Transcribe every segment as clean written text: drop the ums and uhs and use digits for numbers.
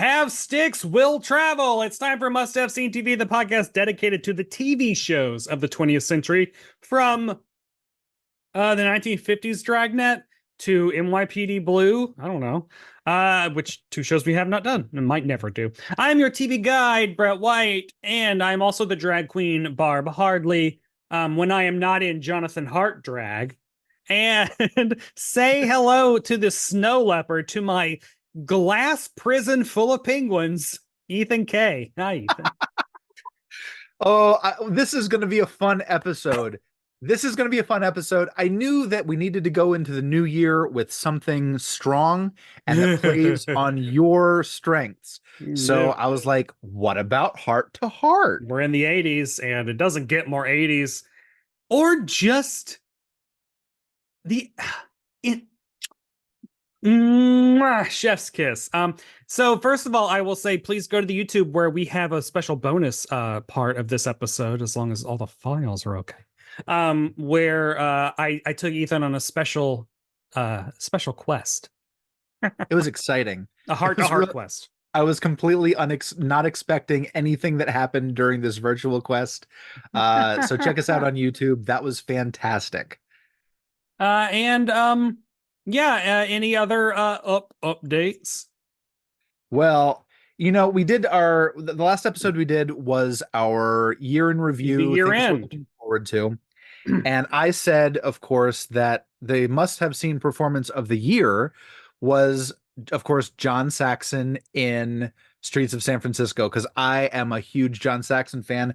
Have sticks, will travel. It's time for Must Have Seen TV, the podcast dedicated to the TV shows of the 20th century, from the 1950s Dragnet to NYPD Blue. I don't know. Which two shows we have not done and might never do. I'm your TV guide, Brett White, and I'm also the drag queen, Barb Hardley, when I am not in Jonathan Hart drag. And say hello to the snow leopard, to my glass prison full of penguins, Ethan K. Hi, Ethan. This is going to be a fun episode. I knew that we needed to go into the new year with something strong and that plays on your strengths. So I was like, what about Heart to Heart? We're in the 80s, and it doesn't get more 80s. Or just the chef's kiss. So first of all, I will say, please go to the YouTube where we have a special bonus part of this episode, as long as all the files are okay. Where I took Ethan on a special quest. It was exciting. A heart quest. I was completely not expecting anything that happened during this virtual quest. So check us out on YouTube. That was fantastic. Any other updates? Well, we did the last episode we did was our year in review. The year end. Looking forward to. And I said, of course, that the must-have seen performance of the year was, of course, John Saxon in Streets of San Francisco, because I am a huge John Saxon fan.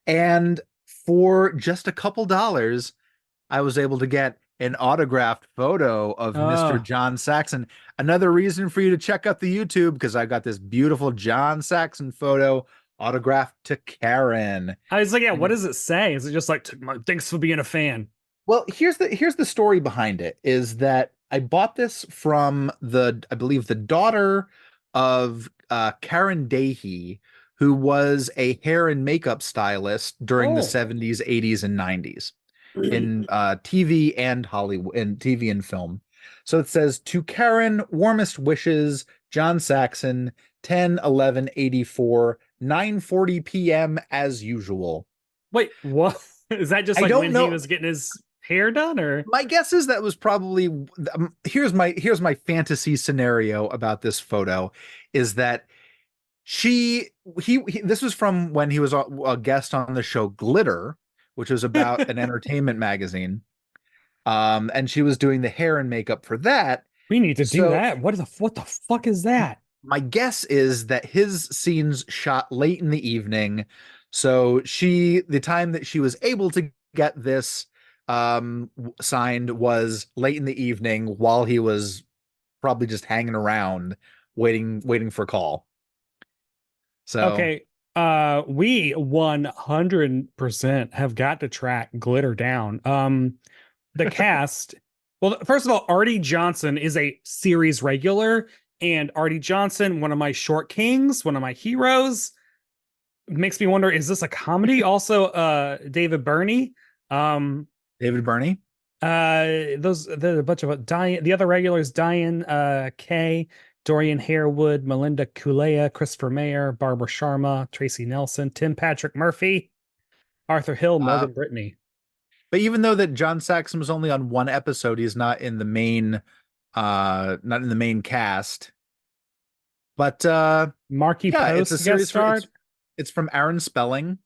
And for just a couple dollars, I was able to get an autographed photo of Mr. John Saxon. Another reason for you to check out the YouTube, because I got this beautiful John Saxon photo autographed to Karen. I was like, yeah, what does it say? Is it just like, thanks for being a fan? Well, here's the story behind it, is that I bought this from I believe the daughter of Karen Dahey, who was a hair and makeup stylist during the 70s, 80s, and 90s. In TV and Hollywood, in TV and film. So it says, to Karen, warmest wishes, John Saxon, 10/11/84, 9:40 p.m. as usual. Wait, what? Is that just like when he was getting his hair done? Or my guess is that was probably here's my fantasy scenario about this photo, is that this was from when he was a guest on the show Glitter, which was about an entertainment magazine. And she was doing the hair and makeup for that. We need to do that. What the fuck is that? My guess is that his scenes shot late in the evening. So the time that she was able to get this signed was late in the evening, while he was probably just hanging around waiting for a call. So okay. We 100% have got to track Glitter down. The cast. Well, first of all, Artie Johnson is a series regular, and Artie Johnson, one of my short kings, one of my heroes. Makes me wonder, is this a comedy? Also, David Burney. David Burney. The bunch of Diane. The other regulars: Diane Kay, Dorian Harewood, Melinda Kulea, Christopher Mayer, Barbara Sharma, Tracy Nelson, Tim Patrick Murphy, Arthur Hill, Morgan Brittany. But even though that John Saxon was only on one episode, he's not in the main cast. But Marky Post, it's a series starred. It's from Aaron Spelling.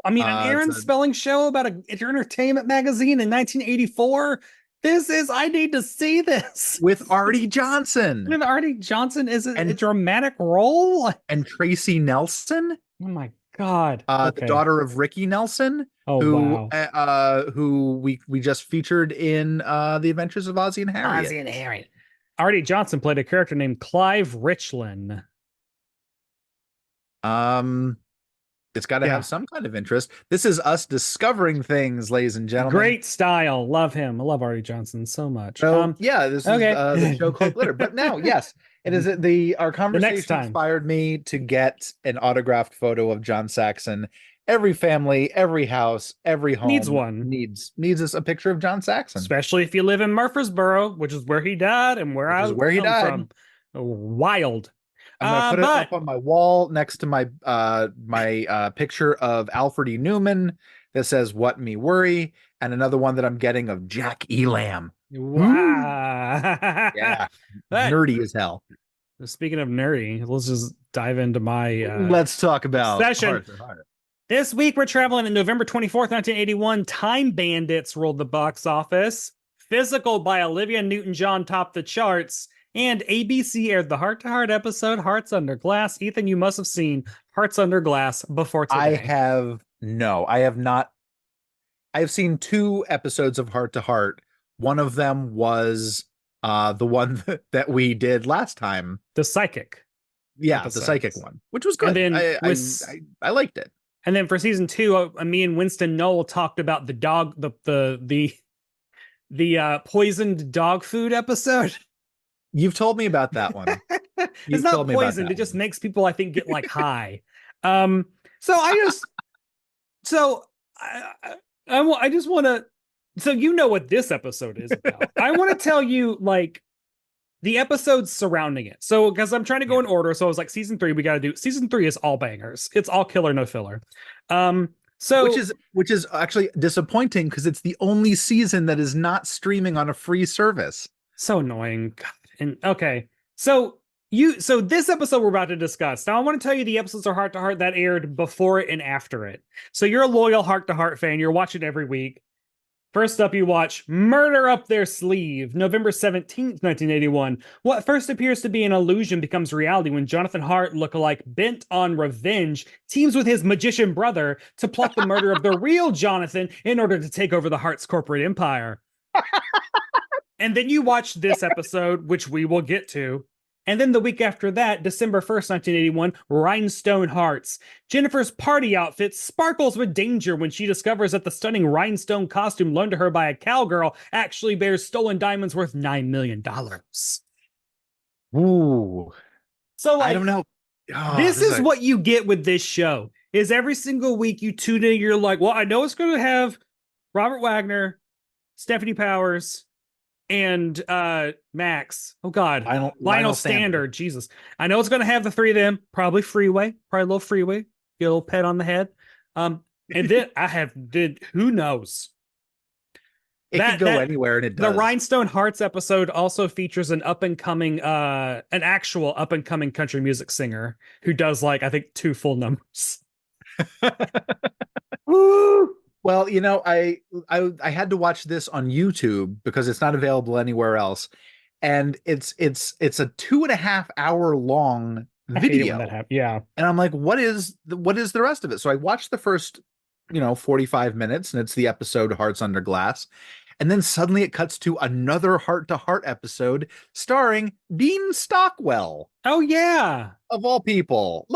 I mean, an Aaron Spelling show about an entertainment magazine in 1984. I need to see this. With Artie Johnson. With Artie Johnson, is it a dramatic role? And Tracy Nelson. Oh my God. The daughter of Ricky Nelson. Wow. Who we just featured in The Adventures of Ozzie and Harriet. Artie Johnson played a character named Clive Richland. It's got to have some kind of interest. This is us discovering things, ladies and gentlemen. Great style. Love him. I love Artie Johnson so much. So this is the show called Glitter. But now, yes, it is our conversation inspired me to get an autographed photo of John Saxon. Every family, every house, every home needs us a picture of John Saxon, especially if you live in Murfreesboro, which is where he died and where he died from. Wild. I'm gonna put it But up on my wall next to my picture of Alfred E. Newman that says "What Me Worry," and another one that I'm getting of Jack Elam. Ooh, wow. yeah, But nerdy as hell. speaking of nerdy, let's just dive into my Let's talk about session. Harts Under Glass. This week we're traveling to November 24th, 1981. Time Bandits ruled the box office. Physical by Olivia Newton-John topped the charts. And ABC aired the Heart to Heart episode, Hearts Under Glass. Ethan, you must have seen Hearts Under Glass before today. I have not. I have seen 2 episodes of Heart to Heart. One of them was the one that we did last time. The psychic. Yeah, episodes. the psychic one, which was good. And then I liked it. And then for season 2, me and Winston Knoll talked about the dog, the poisoned dog food episode. You've told me about that one. It's not poisoned. It just makes people, I think, get like high. So I just want to. So you know what this episode is about. I want to tell you like the episodes surrounding it. So because I'm trying to go in order. So I was like, season 3, we got to do. Season 3 is all bangers. It's all killer, no filler. So which is actually disappointing because it's the only season that is not streaming on a free service. So annoying. God. And okay, so this episode we're about to discuss. Now I want to tell you the episodes of Heart to Heart that aired before it and after it. So you're a loyal Heart to Heart fan. You're watching every week. First up, you watch Murder Up Their Sleeve, November 17th, 1981. What first appears to be an illusion becomes reality when Jonathan Hart, lookalike bent on revenge, teams with his magician brother to plot the murder of the real Jonathan in order to take over the Hart's corporate empire. And then you watch this episode, which we will get to. And then the week after that, December 1st, 1981, Rhinestone Hearts. Jennifer's party outfit sparkles with danger when she discovers that the stunning rhinestone costume loaned to her by a cowgirl actually bears stolen diamonds worth $9 million. Ooh. So like, I don't know. This is what you get with this show. Is every single week you tune in, you're like, well, I know it's going to have Robert Wagner, Stephanie Powers, and Max. Oh God, Lionel Standard. Jesus, I know it's going to have the 3 of them. Probably Freeway. Probably a little Freeway. Get a little pet on the head. And then who knows? It could go anywhere, and it does. The Rhinestone Hearts episode also features an actual up and coming country music singer who does like I think 2 full numbers. Woo! Well, you know, I had to watch this on YouTube because it's not available anywhere else, and it's a 2.5 hour long video. Yeah, and I'm like, what is the rest of it? So I watched the first 45 minutes, and it's the episode Hearts Under Glass, and then suddenly it cuts to another Heart to Heart episode starring Dean Stockwell. Oh yeah, of all people,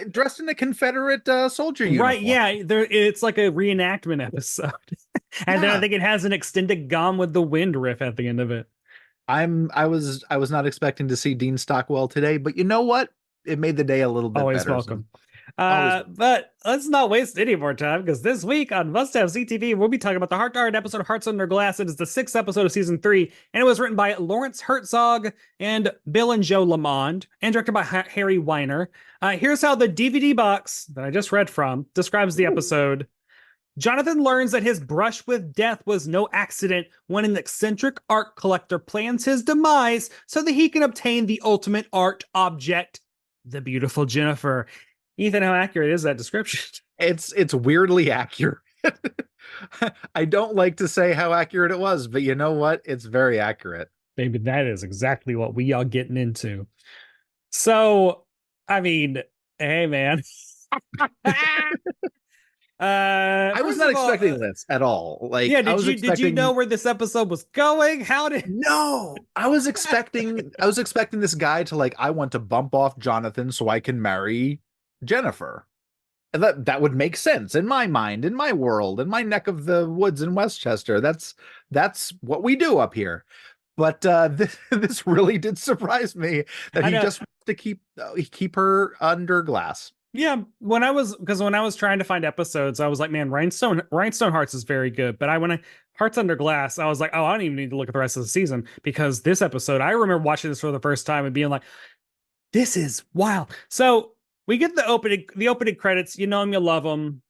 dressed in a Confederate soldier uniform. Right? Yeah, it's like a reenactment episode, and then I think it has an extended Gone with the Wind riff at the end of it. I was not expecting to see Dean Stockwell today, but you know what? It made the day a little bit always better. Welcome. But let's not waste any more time because this week on Must Have CTV, we'll be talking about the Heart to Heart episode of Hearts Under Glass. It is the 6th episode of season 3, and it was written by Lawrence Herzog and Bill and Joe Lamond, and directed by Harry Weiner. Here's how the DVD box that I just read from describes the episode. Jonathan learns that his brush with death was no accident when an eccentric art collector plans his demise so that he can obtain the ultimate art object, the beautiful Jennifer. Ethan, how accurate is that description? It's weirdly accurate. I don't like to say how accurate it was, but you know what? It's very accurate. Baby, that is exactly what we are getting into. So, I mean, hey, man. I was not expecting this at all. Like, yeah, did you know where this episode was going? No, I was expecting this guy to like, I want to bump off Jonathan so I can marry Jennifer. And that would make sense in my mind, in my world, in my neck of the woods in Westchester. That's what we do up here. But this really did surprise me that he just wants to keep her under glass. Yeah, when I was trying to find episodes, I was like, man, Rhinestone Hearts is very good. But when Hearts Under Glass, I was like, oh, I don't even need to look at the rest of the season because this episode, I remember watching this for the first time and being like, This is wild. So we get the opening credits. You know him, you love him.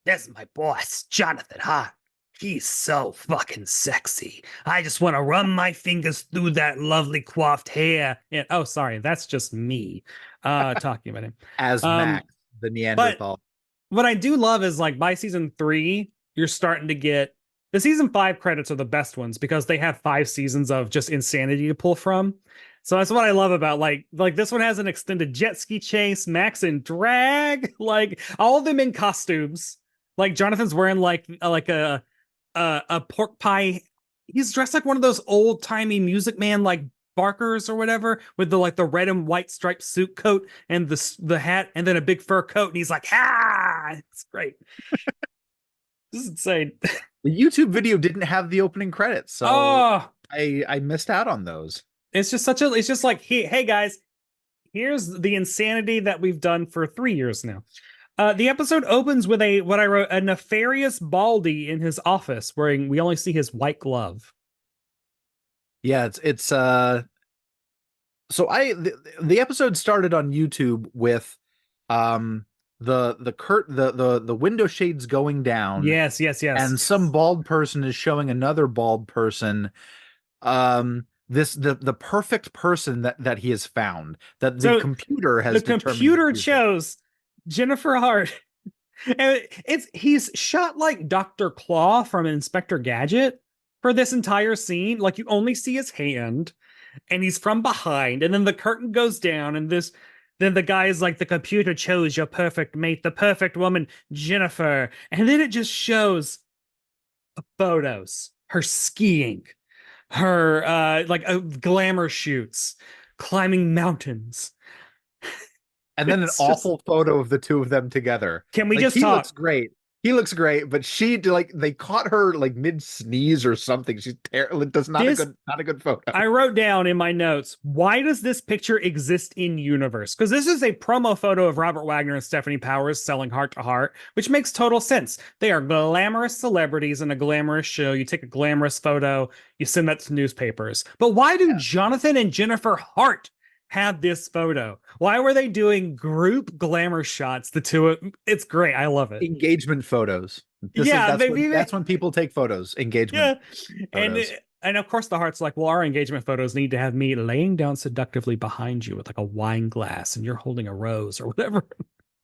That's my boss, Jonathan Hart. He's so fucking sexy. I just want to run my fingers through that lovely coiffed hair. And oh, sorry, that's just me talking about him. As Um, Max, the but Neanderthal. what I do love is like by season 3, you're starting to get the season 5 credits are the best ones because they have 5 seasons of just insanity to pull from. So that's what I love about like this one has an extended jet ski chase, Max in drag, like all of them in costumes. Like Jonathan's wearing like a pork pie. He's dressed like one of those old timey Music Man like Barkers or whatever with the red and white striped suit coat and the hat and then a big fur coat and he's like it's great. This is insane. The YouTube video didn't have the opening credits, so Oh, I missed out on those. it's just like hey guys, here's the insanity that we've done for 3 years now. The episode opens with what I wrote, a nefarious Baldy in his office wearing, we only see his white glove. Yeah, it's so the episode started on YouTube with the window shades going down. Yes. And some bald person is showing another bald person the perfect person that he has found, that the computer has determined. The computer chose Jennifer Hart. And he's shot like Dr. Claw from Inspector Gadget for this entire scene. Like you only see his hand and he's from behind, and then the curtain goes down, and then the guy is like, the computer chose your perfect mate, the perfect woman, Jennifer. And then it just shows photos, her skiing, her glamour shoots, climbing mountains. And then an awful photo of the two of them together. Can we just talk? Looks great. He looks great, but she they caught her like mid sneeze or something. She's terrible. Does not a good photo. I wrote down in my notes, why does this picture exist in universe? Because this is a promo photo of Robert Wagner and Stephanie Powers selling Hart to Hart, which makes total sense. They are glamorous celebrities in a glamorous show. You take a glamorous photo, you send that to newspapers. But why do Jonathan and Jennifer Hart have this photo? Why were they doing group glamour shots? The two, it's great. I love it. Engagement photos. That's when people take photos. Engagement. Yeah. Photos. And of course the Hart's like, well, our engagement photos need to have me laying down seductively behind you with like a wine glass and you're holding a rose or whatever.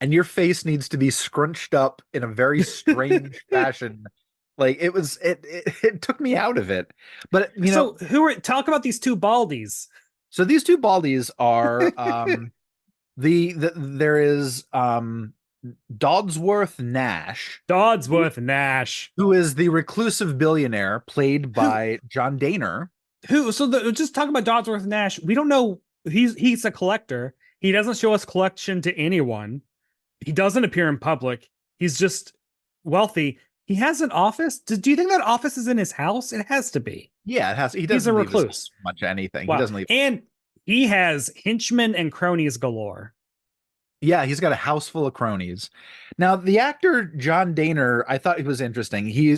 And your face needs to be scrunched up in a very strange fashion. Like it took me out of it. But talk about these two baldies. So these two baldies are there is Dodsworth Nash, who is the reclusive billionaire played by John Daner. Just talk about Dodsworth Nash. We don't know, he's a collector. He doesn't show us collection to anyone. He doesn't appear in public. He's just wealthy. He has an office. Do you think that office is in his house? It has to be. Yeah, it has. He's a recluse. Much anything. Wow. He doesn't leave. And he has henchmen and cronies galore. Yeah, he's got a house full of cronies. Now, the actor John Daner, I thought he was interesting. He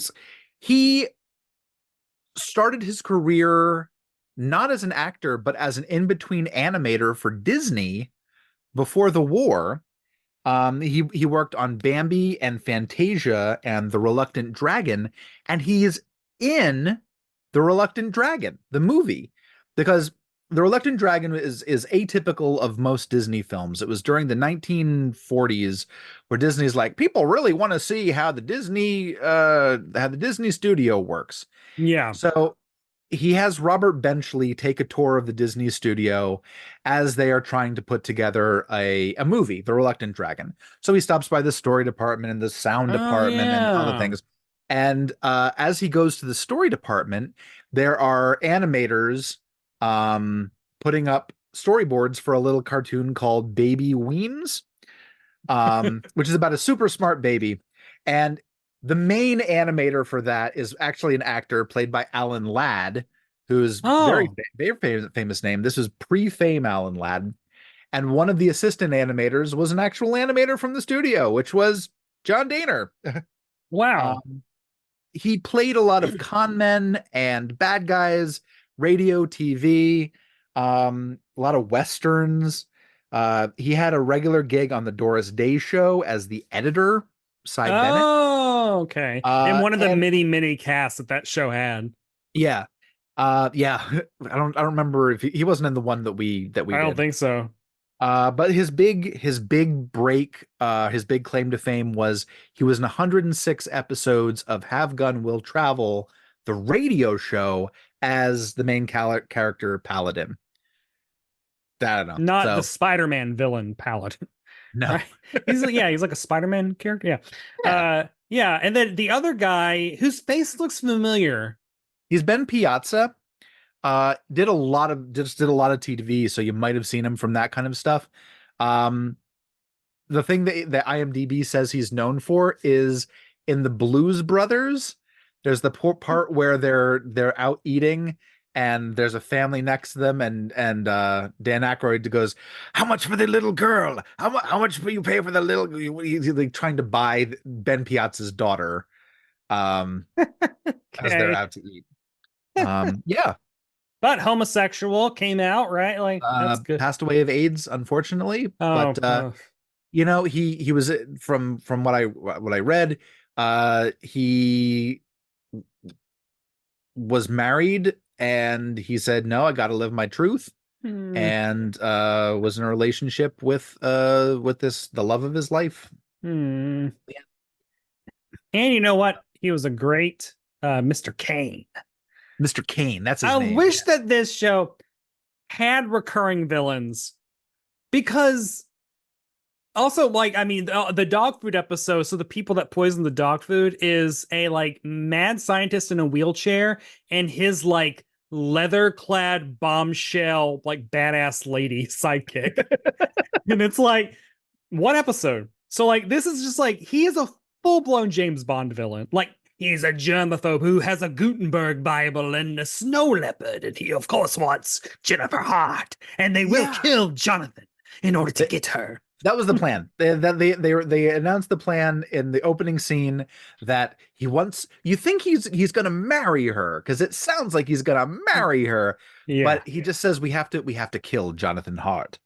started his career not as an actor, but as an in-between animator for Disney before the war. He worked on Bambi and Fantasia and The Reluctant Dragon, and he's in The Reluctant Dragon, the movie, because The Reluctant Dragon is atypical of most Disney films. It was during the 1940s where Disney's like, people really want to see how the Disney studio works. Yeah. So he has Robert Benchley take a tour of the Disney studio as they are trying to put together a movie, The Reluctant Dragon. So he stops by the story department and the sound department and other things. And as he goes to the story department, there are animators putting up storyboards for a little cartoon called Baby Weems, which is about a super smart baby. And the main animator for that is actually an actor played by Alan Ladd, who's very famous name. This is pre-fame Alan Ladd. And one of the assistant animators was an actual animator from the studio, which was John Daner. Wow. He played a lot of con men and bad guys, radio, TV, a lot of Westerns. He had a regular gig on the Doris Day Show as the editor, Cy Bennett. Oh, okay. And one of the And many casts that show had. yeah, yeah. I don't remember if he wasn't in the one that we I don't did. think so. But his big break, his big claim to fame was he was in 106 episodes of Have Gun Will Travel, the radio show, as the main character Paladin. I don't know. Not the So Spider-Man villain Paladin. no, Right? He's like a Spider-Man character. Yeah. yeah, Yeah, and then the other guy whose face looks familiar. he's Ben Piazza. Did a lot of TV, so you might have seen him from that kind of stuff. Um, the thing that IMDb says he's known for is in the Blues Brothers. There's the part where they're out eating and there's a family next to them, and Dan Aykroyd goes, "How much for the little girl? How much will you pay for the little?" He's like trying to buy Ben Piazza's daughter, as they're Okay. out to eat. Yeah, But homosexual came out, right? Like that's good. passed away of AIDS, unfortunately, Oh, but he was from what I read, he was married and he said, no, I got to live my truth, hmm, and was in a relationship with the love of his life. hmm. And you know what? He was a great Mr. Kane. Mr. Kane, that's his I name. wish that this show had recurring villains because also, like, I mean, the dog food episode. So the people that poison the dog food is a like mad scientist in a wheelchair and his like leather-clad bombshell, like badass lady sidekick. And it's like one episode. So like this is just like he is a full-blown James Bond villain. Like he's a germaphobe who has a Gutenberg Bible and a snow leopard, and he of course wants Jennifer Hart, and they will kill Jonathan in order to get her. That was the plan. They announced the plan in the opening scene that he wants. You think he's going to marry her because it sounds like he's going to marry her, Yeah. but he just says we have to kill Jonathan Hart.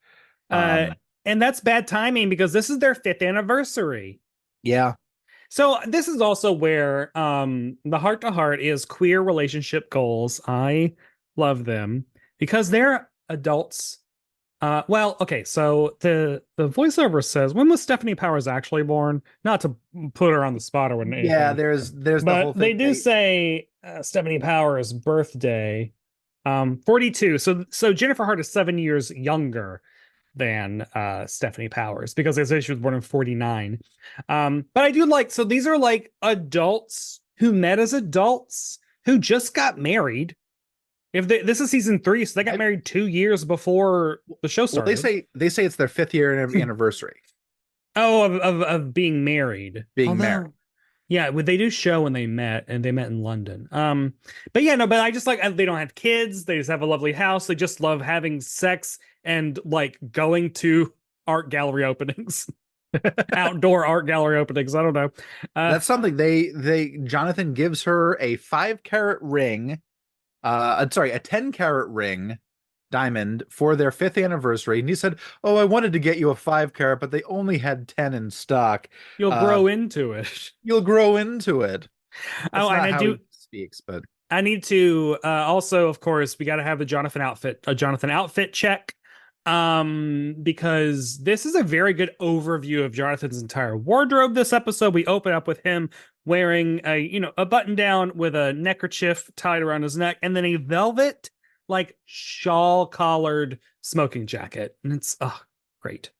Uh, and that's bad timing because this is their 5th anniversary. Yeah, So this is also where the Heart to Heart is queer relationship goals. I love them because they're adults. Well, okay, so the voiceover says, when was Stephanie Powers actually born? Not to put her on the spot or anything. yeah. There's the whole But they thing. do say Stephanie Powers' birthday, 42. So Jennifer Hart is 7 years younger than Stephanie Powers because they say she was born in 49. But I do like, so these are like adults who met as adults who just got married. This is season 3, so they got married 2 years before the show Well, started. they say it's their 5th year anniversary. Oh, of being married. Married. Yeah, they do show when they met, and they met in London. But yeah, no, but I just like they don't have kids. They just have a lovely house. They just love having sex and like going to art gallery openings, outdoor art gallery openings. I don't know. That's something Jonathan gives her a 5-carat ring. Sorry, a 10-carat ring diamond for their 5th anniversary, and he said, "Oh, I wanted to get you a 5-carat, but they only had 10 in stock. You'll grow into it. You'll grow into it." That's Oh, not and how he speaks, but I need to also, of course, we got to have a Jonathan outfit check. Because this is a very good overview of Jonathan's entire wardrobe. This episode, we open up with him wearing a button down with a neckerchief tied around his neck, and then a velvet like shawl collared smoking jacket, and it's great.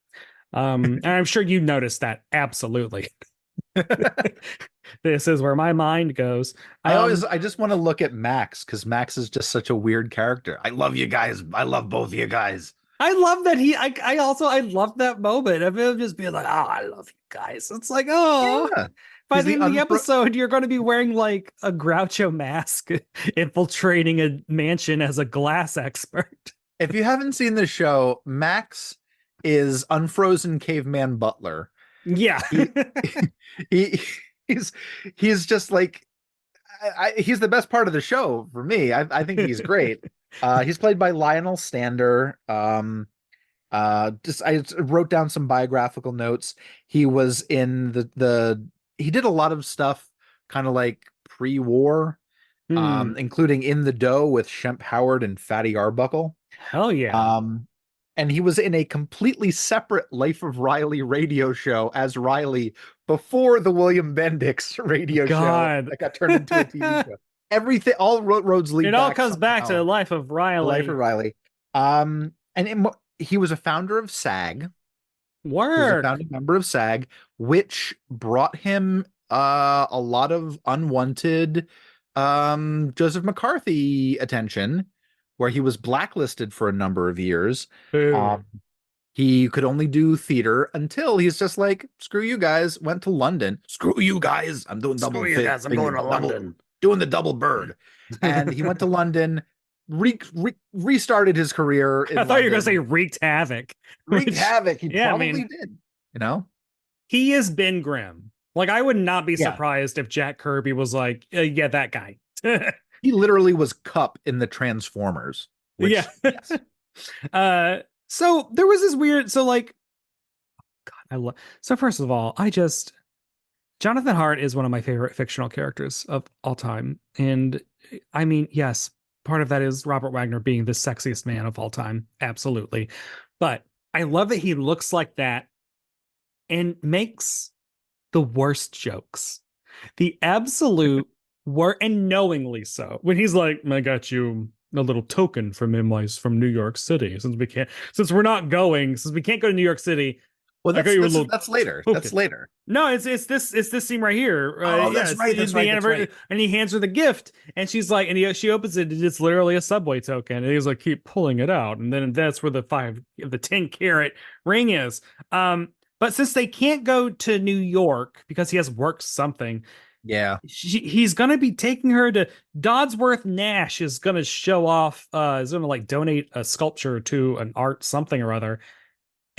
And I'm sure you noticed that absolutely. This is where my mind goes. I just want to look at Max because Max is just such a weird character. I love you guys. I love both of you guys. I love that I love that moment of him just being like, oh, I love you guys. It's like, oh, Yeah. by the end of the episode, you're going to be wearing like a Groucho mask, infiltrating a mansion as a glass expert. If you haven't seen the show, Max is Unfrozen Caveman Butler. Yeah. He's just like, he's the best part of the show for me. I think he's great. He's played by Lionel Stander. Just I wrote down some biographical notes. He was in he did a lot of stuff kind of like pre-war, Hmm. including In the Dough with Shemp Howard and Fatty Arbuckle. Hell yeah. Um, and he was in a completely separate Life of Riley radio show as Riley before the William Bendix radio show God. that got turned into a TV show. Everything, all roads lead It all back comes back to the somehow life of to Life of Riley. Riley. And he was a founder of SAG. He was a Work. founding member of SAG, which brought him a lot of unwanted Joseph McCarthy attention, where he was blacklisted for a number of years. Boo. Um, he could only do theater until he's just like, screw you guys, went to London. Screw you guys, I'm doing Screw double you fit, guys, I'm going to London. doing the double bird. And he went to London, restarted his career in I thought you were going to say London, wreaked havoc. wreaked Which, havoc. He yeah, I probably mean, did, you know? he is Ben Grimm. Like, I would not be Yeah. surprised if Jack Kirby was like, yeah, that guy. He literally was Cup in the Transformers. Which, yeah. yes. So there was this weird, so like, God, I love, so first of all, Jonathan Hart is one of my favorite fictional characters of all time. And I mean, yes, part of that is Robert Wagner being the sexiest man of all time. Absolutely. But I love that he looks like that and makes the worst jokes. The absolute and knowingly so. When he's like, I got you a little token from MIs from New York City. Since we can't go to New York City. Well, I got you a little that's later. token. That's later. No, it's this scene right here. Oh, that's right. That's right. That's right. And he hands her the gift, and she's like, she opens it. And it's literally a subway token, and he's like, keep pulling it out, and then that's where the 10-carat ring is. But since they can't go to New York because he has worked something, yeah, he's gonna be taking her to Dodsworth Nash. Is gonna show off. Is gonna like donate a sculpture to an art something or other.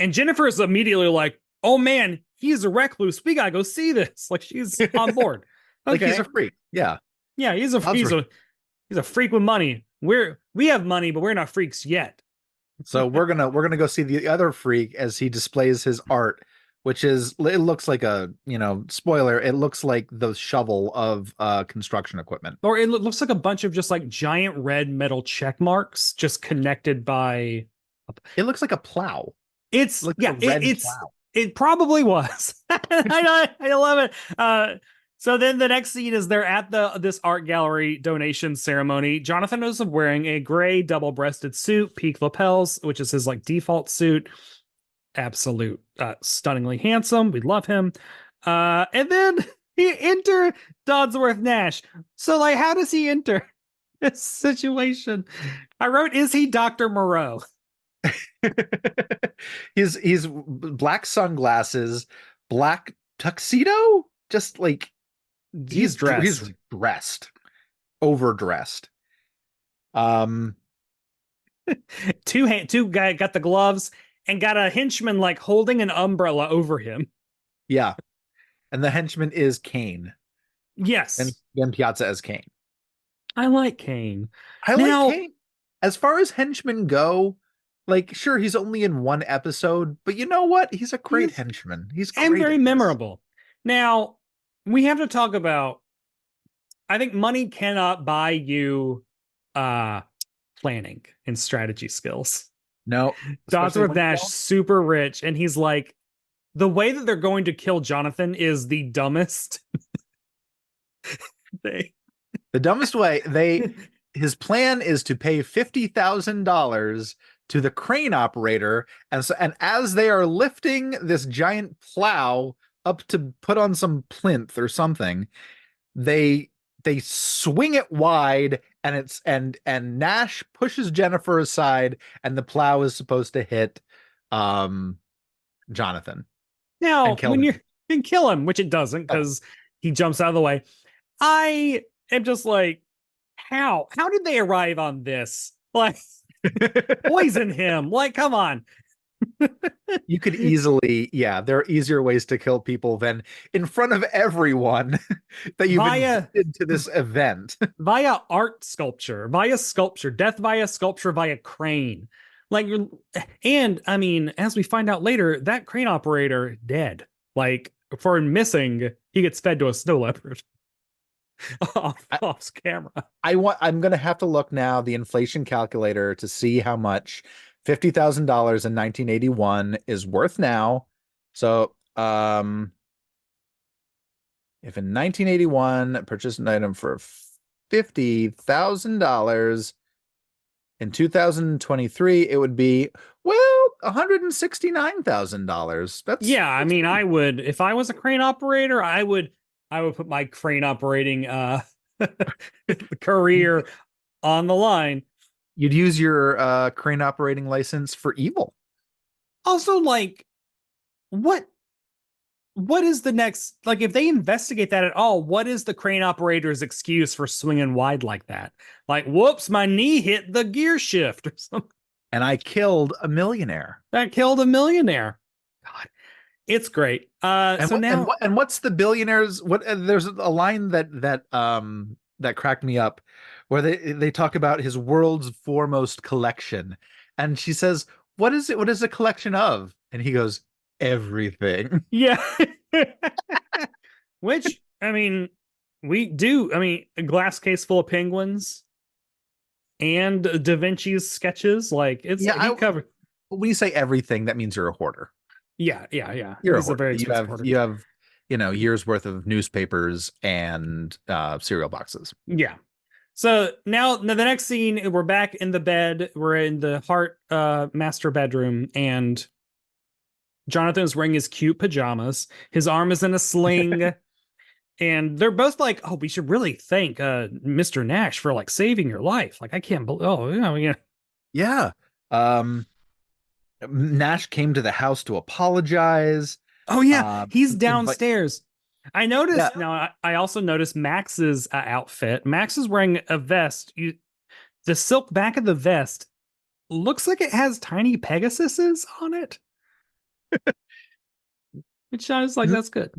And Jennifer is immediately like, oh man, he's a recluse. We gotta go see this. Like, she's on board. Okay. Like, he's a freak. Yeah. Yeah, he's a freak with money. We have money, but we're not freaks yet. So we're gonna go see the other freak as he displays his art, which is, it looks like a, spoiler, it looks like the shovel of construction equipment. Or it looks like a bunch of just like giant red metal check marks just connected by it looks like a plow. It's like plow. It probably was. I love it. So then the next scene is they're at this art gallery donation ceremony. Jonathan is wearing a gray double-breasted suit, peak lapels, which is his like default suit. Absolute, stunningly handsome. We love him. And then he enter Dodsworth Nash. So like, how does he enter this situation? I wrote, is he Dr. Moreau? he's black sunglasses, black tuxedo, just like he's dressed, overdressed. Two guy got the gloves and got a henchman like holding an umbrella over him. Yeah, and the henchman is Kane. Yes, and Ben Piazza as Kane. I like Kane. Like Kane. As far as henchmen go, like, sure, he's only in one episode, but you know what? He's a great henchman. He's great, and very memorable. Now, we have to talk about, I think money cannot buy you planning and strategy skills. No. Dodsworth Nash, super rich, and he's like, the way that they're going to kill Jonathan is the dumbest. The dumbest way. His plan is to pay $50,000 to the crane operator, and as they are lifting this giant plow up to put on some plinth or something, they swing it wide, and Nash pushes Jennifer aside, and the plow is supposed to hit Jonathen. Now, when you can kill him, which it doesn't, because he jumps out of the way. I am just like, how did they arrive on this? Like, poison him. Like, come on. You could easily, there are easier ways to kill people than in front of everyone that you've invited to this event. Via art sculpture, death via sculpture, via crane. Like, and I mean, as we find out later, that crane operator dead. Like, for missing, he gets fed to a snow leopard off camera. I'm gonna have to look now the inflation calculator to see how much $50,000 in 1981 is worth now. So if in 1981 purchased an item for $50,000, in 2023 it would be, well, $169,000. Yeah, I mean, I would, if I was a crane operator, I would put my crane operating career on the line. You'd use your crane operating license for evil. Also, like, what is the next, like, if they investigate that at all, what is the crane operator's excuse for swinging wide like that? Like, whoops, my knee hit the gear shift or something. And I killed a millionaire. That killed a millionaire. God, it's great. And what's the billionaires? There's a line that cracked me up, where they talk about his world's foremost collection, and she says, "What is it? What is a collection of?" And he goes, "Everything." Yeah. Which, I mean, we do. I mean, a glass case full of penguins and Da Vinci's sketches. Like, it's he covered. When you say everything, that means you're a hoarder. Yeah. You're a hoarder. You have years worth of newspapers and cereal boxes. Yeah. So now the next scene, we're back in the bed. We're in the Hart master bedroom, and Jonathan's wearing his cute pajamas. His arm is in a sling. And they're both like, "Oh, we should really thank Mr. Nash for like saving your life." Like, I can't believe. Oh, yeah. Yeah. Nash came to the house to apologize. Oh yeah, he's downstairs. I noticed. Yeah. Now, I also noticed Max's outfit. Max is wearing a vest. The silk back of the vest looks like it has tiny Pegasuses on it. Which I was like, that's good.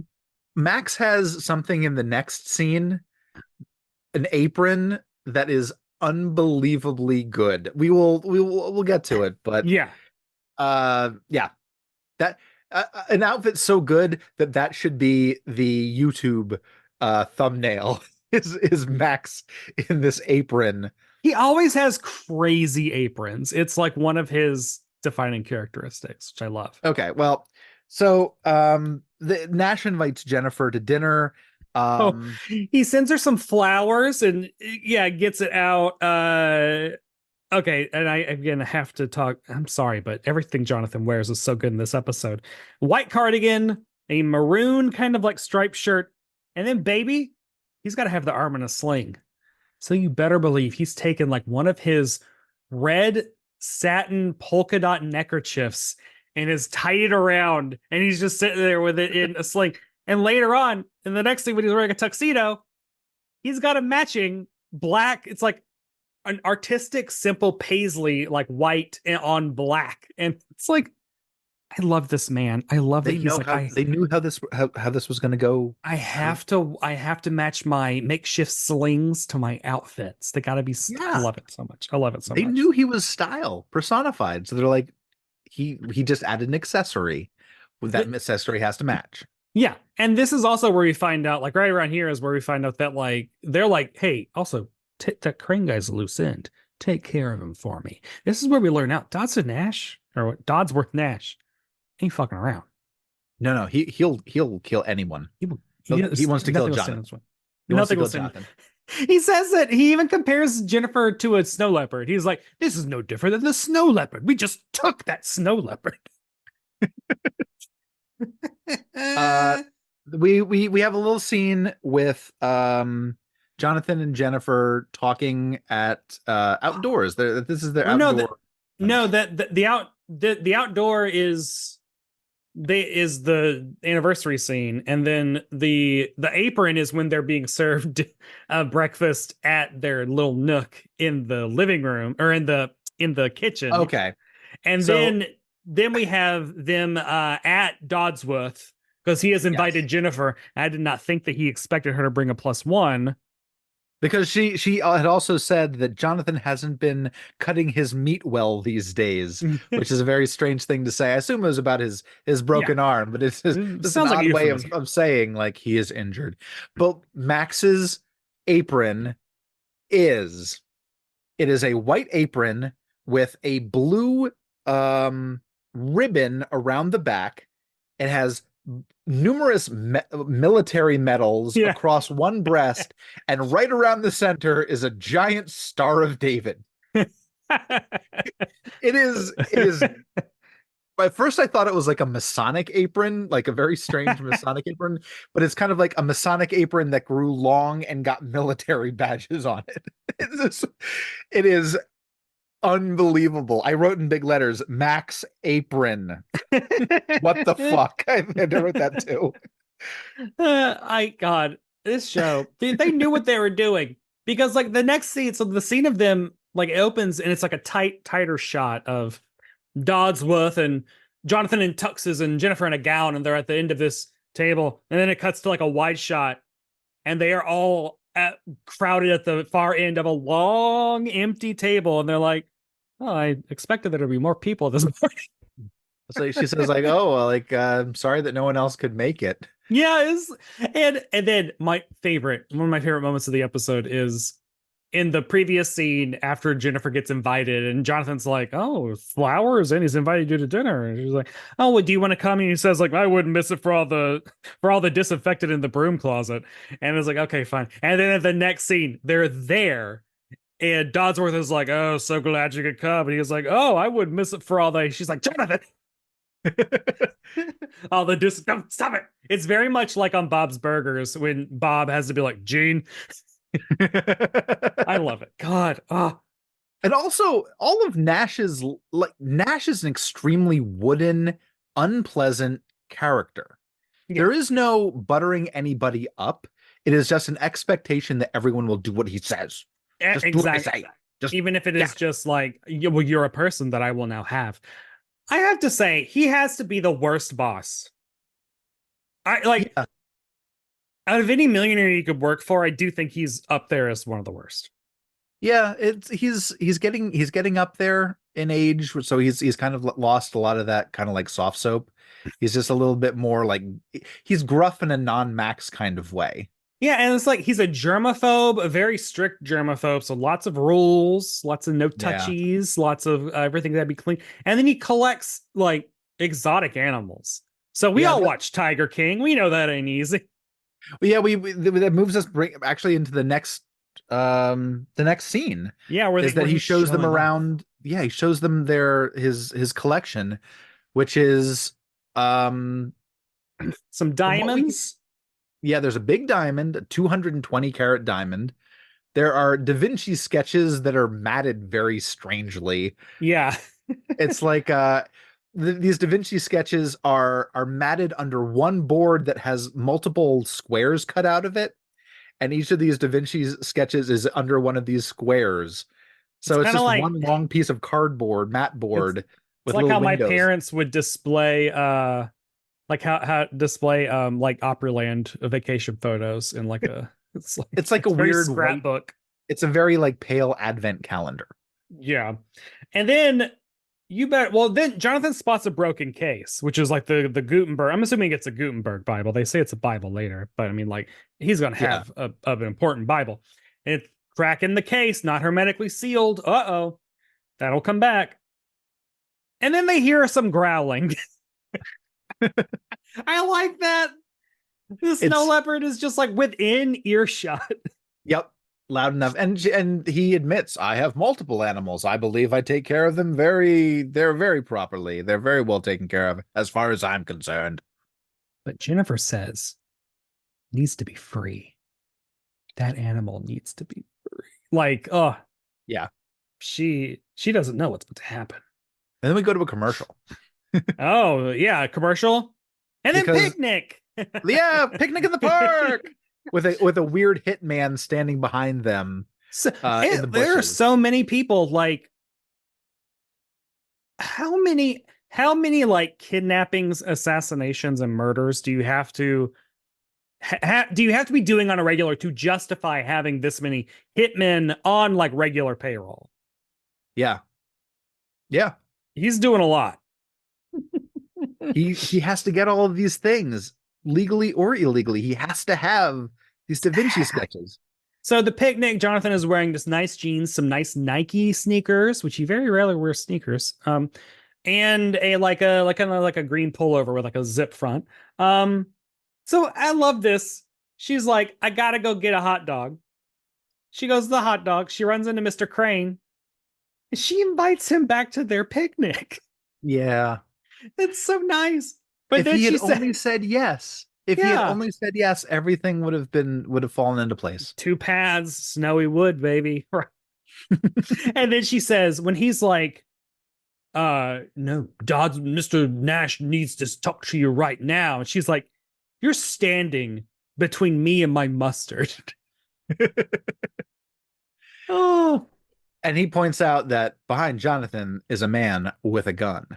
Max has something in the next scene, an apron that is unbelievably good. We'll get to it, but yeah, that an outfit so good that should be the YouTube thumbnail is Max in this apron. He always has crazy aprons. It's like one of his defining characteristics, which I love. Okay, well, so the Nash invites Jennifer to dinner. He sends her some flowers and gets it out. Okay, and I again have to talk. I'm sorry, but everything Jonathan wears is so good in this episode. White cardigan, a maroon kind of like striped shirt, and then baby, he's got to have the arm in a sling. So you better believe he's taken like one of his red satin polka dot neckerchiefs and has tied it around, and he's just sitting there with it in a sling. And later on, in the next thing, when he's wearing a tuxedo, he's got a matching black. It's like an artistic, simple paisley, like white on black, and it's like, I love this man. I love that he's like, they knew how this was going to go. I have to match my makeshift slings to my outfits. They got to be. Yeah. I love it so much. They knew he was style personified, so they're like, he just added an accessory. That accessory has to match. Yeah, and this is also where we find out, like right around here is where we find out that like they're like, hey, also that crane guy's a loose end. Take care of him for me. This is where we learn out Dodsworth Nash ain't fucking around. No, he'll kill anyone. He wants to kill Jonathan. Nothing will Jonathan. He says that he even compares Jennifer to a snow leopard. He's like, this is no different than the snow leopard. We just took that snow leopard. We have a little scene with Jonathan and Jennifer talking at outdoors. This is their outdoor. The outdoor is the anniversary scene, and then the apron is when they're being served breakfast at their little nook in the living room or in the kitchen. Okay, and then we have them at Dodsworth because he has invited Jennifer. I did not think that he expected her to bring a +1. Because she had also said that Jonathan hasn't been cutting his meat well these days, which is a very strange thing to say. I assume it was about his Yeah, broken arm, but it's it just an sounds like a odd way euphemism. of saying like he is injured. But Max's apron is it is a white apron with a blue ribbon around the back. It has numerous military medals Yeah. across one breast, and right around the center is a giant Star of David. It is. At first, I thought it was like a Masonic apron, like a very strange Masonic apron, but it's kind of like a Masonic apron that grew long and got military badges on it. It is unbelievable. I wrote in big letters, Max apron. What the fuck? I wrote that too. God, this show, they knew what they were doing because like the next scene, so the scene of them like it opens and it's like a tighter shot of Dodsworth and Jonathan in tuxes and Jennifer in a gown, and they're at the end of this table, and then it cuts to like a wide shot, and they are all crowded at the far end of a long empty table, and they're like, "Oh, I expected there to be more people at this party." So she says like, "Oh, well, like I'm sorry that no one else could make it." Yeah, and then one of my favorite moments of the episode is in the previous scene after Jennifer gets invited and Jonathan's like, "Oh, flowers," and he's invited you to dinner. And she's like, "Oh, well, do you want to come?" And he says, like, "I wouldn't miss it for all the disinfectant in the broom closet." And it's like, "Okay, fine." And then at the next scene, they're there. And Dodsworth is like, "Oh, so glad you could come." And he's like, "Oh, I wouldn't miss it for all the." She's like, "Jonathan, all the don't stop it." It's very much like on Bob's Burgers when Bob has to be like, "Gene." I love it. God. Oh, And also, all of Nash's like Nash is an extremely wooden, unpleasant character. yeah. There is no buttering anybody up. It is just an expectation that everyone will do what he says. Just do what I Exactly. say. Just Even if it yeah. is just like, well, you're a person that I will now have. I have to say, he has to be the worst boss. I like Yeah. out of any millionaire you could work for, I do think he's up there as one of the worst. Yeah, it's he's getting up there in age, so he's kind of lost a lot of that kind of like soft soap. He's just a little bit more like he's gruff in a non-Max kind of way. Yeah, and it's like he's a germaphobe, a very strict germaphobe. So lots of rules, lots of no Yeah. touchies, lots of everything that be clean. And then he collects like exotic animals. So we Yeah, all watch Tiger King. We know that ain't easy. yeah, that moves us actually into the next scene Yeah, is that where he he's shows them showing off around. Yeah, he shows them his collection, which is some from what we diamonds. yeah, there's a big diamond, a 220 carat diamond. There are Da Vinci sketches that are matted very strangely. Yeah, It's like these Da Vinci sketches are matted under one board that has multiple squares cut out of it, and each of these Da Vinci sketches is under one of these squares. it's So it's kind of just like one long piece of cardboard, mat it's board it's with like little how my windows. parents would display like how display like Opryland vacation photos in like a It's like a it's very weird white, scrapbook. it's a very like pale advent calendar. Yeah. And then then Jonathan spots a broken case, which is like the Gutenberg. I'm assuming it's a Gutenberg Bible. They say it's a Bible later, but I mean, like, he's gonna Yeah. have an important Bible. It's crack in the case, not hermetically sealed. Uh-oh. That'll come back. And then they hear some growling. I like that. The snow It's leopard is just like within earshot. Yep, loud enough. And he admits, I have multiple animals. I believe I take care of them they're very properly. They're very well taken care of as far as I'm concerned. But Jennifer says, needs to be free. That animal needs to be free. Like, oh, Yeah. she doesn't know what's about to happen. And then we go to a commercial. Oh, yeah, commercial. And then Because picnic. yeah, picnic in the park with a weird hitman standing behind them So, in the there are bushes. so many people like how many like kidnappings, assassinations, and murders do you have to do you have to be doing on a regular to justify having this many hitmen on like regular payroll? Yeah. Yeah. He's doing a lot. He has to get all of these things legally or illegally. He has to have these Da Vinci sketches. So the picnic, Jonathan is wearing just nice jeans, some nice Nike sneakers, which he very rarely wears sneakers. And a like a green pullover with like a zip front. So I love this. She's like, I gotta go get a hot dog. She goes to the hot dog. She runs into Mr. Crane. She invites him back to their picnic. Yeah. It's so nice. But if then he had she said, only said yes, if he had only said yes, everything would have fallen into place. 2 paths, snowy wood, baby. And then she says, when he's like, no, Mr. Nash needs to talk to you right now. And she's like, you're standing between me and my mustard. Oh. And he points out that behind Jonathan is a man with a gun.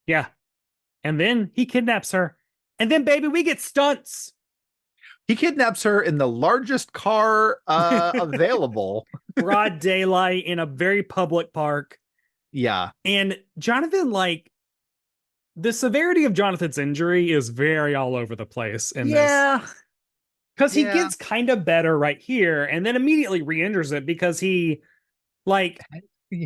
Yeah. And then he kidnaps her. And then, baby, we get stunts. He kidnaps her in the largest car available. Broad daylight in a very public park. Yeah. And Jonathan, like, the severity of Jonathan's injury is very all over the place in this. Because he gets kind of better right here and then immediately re-injures it because he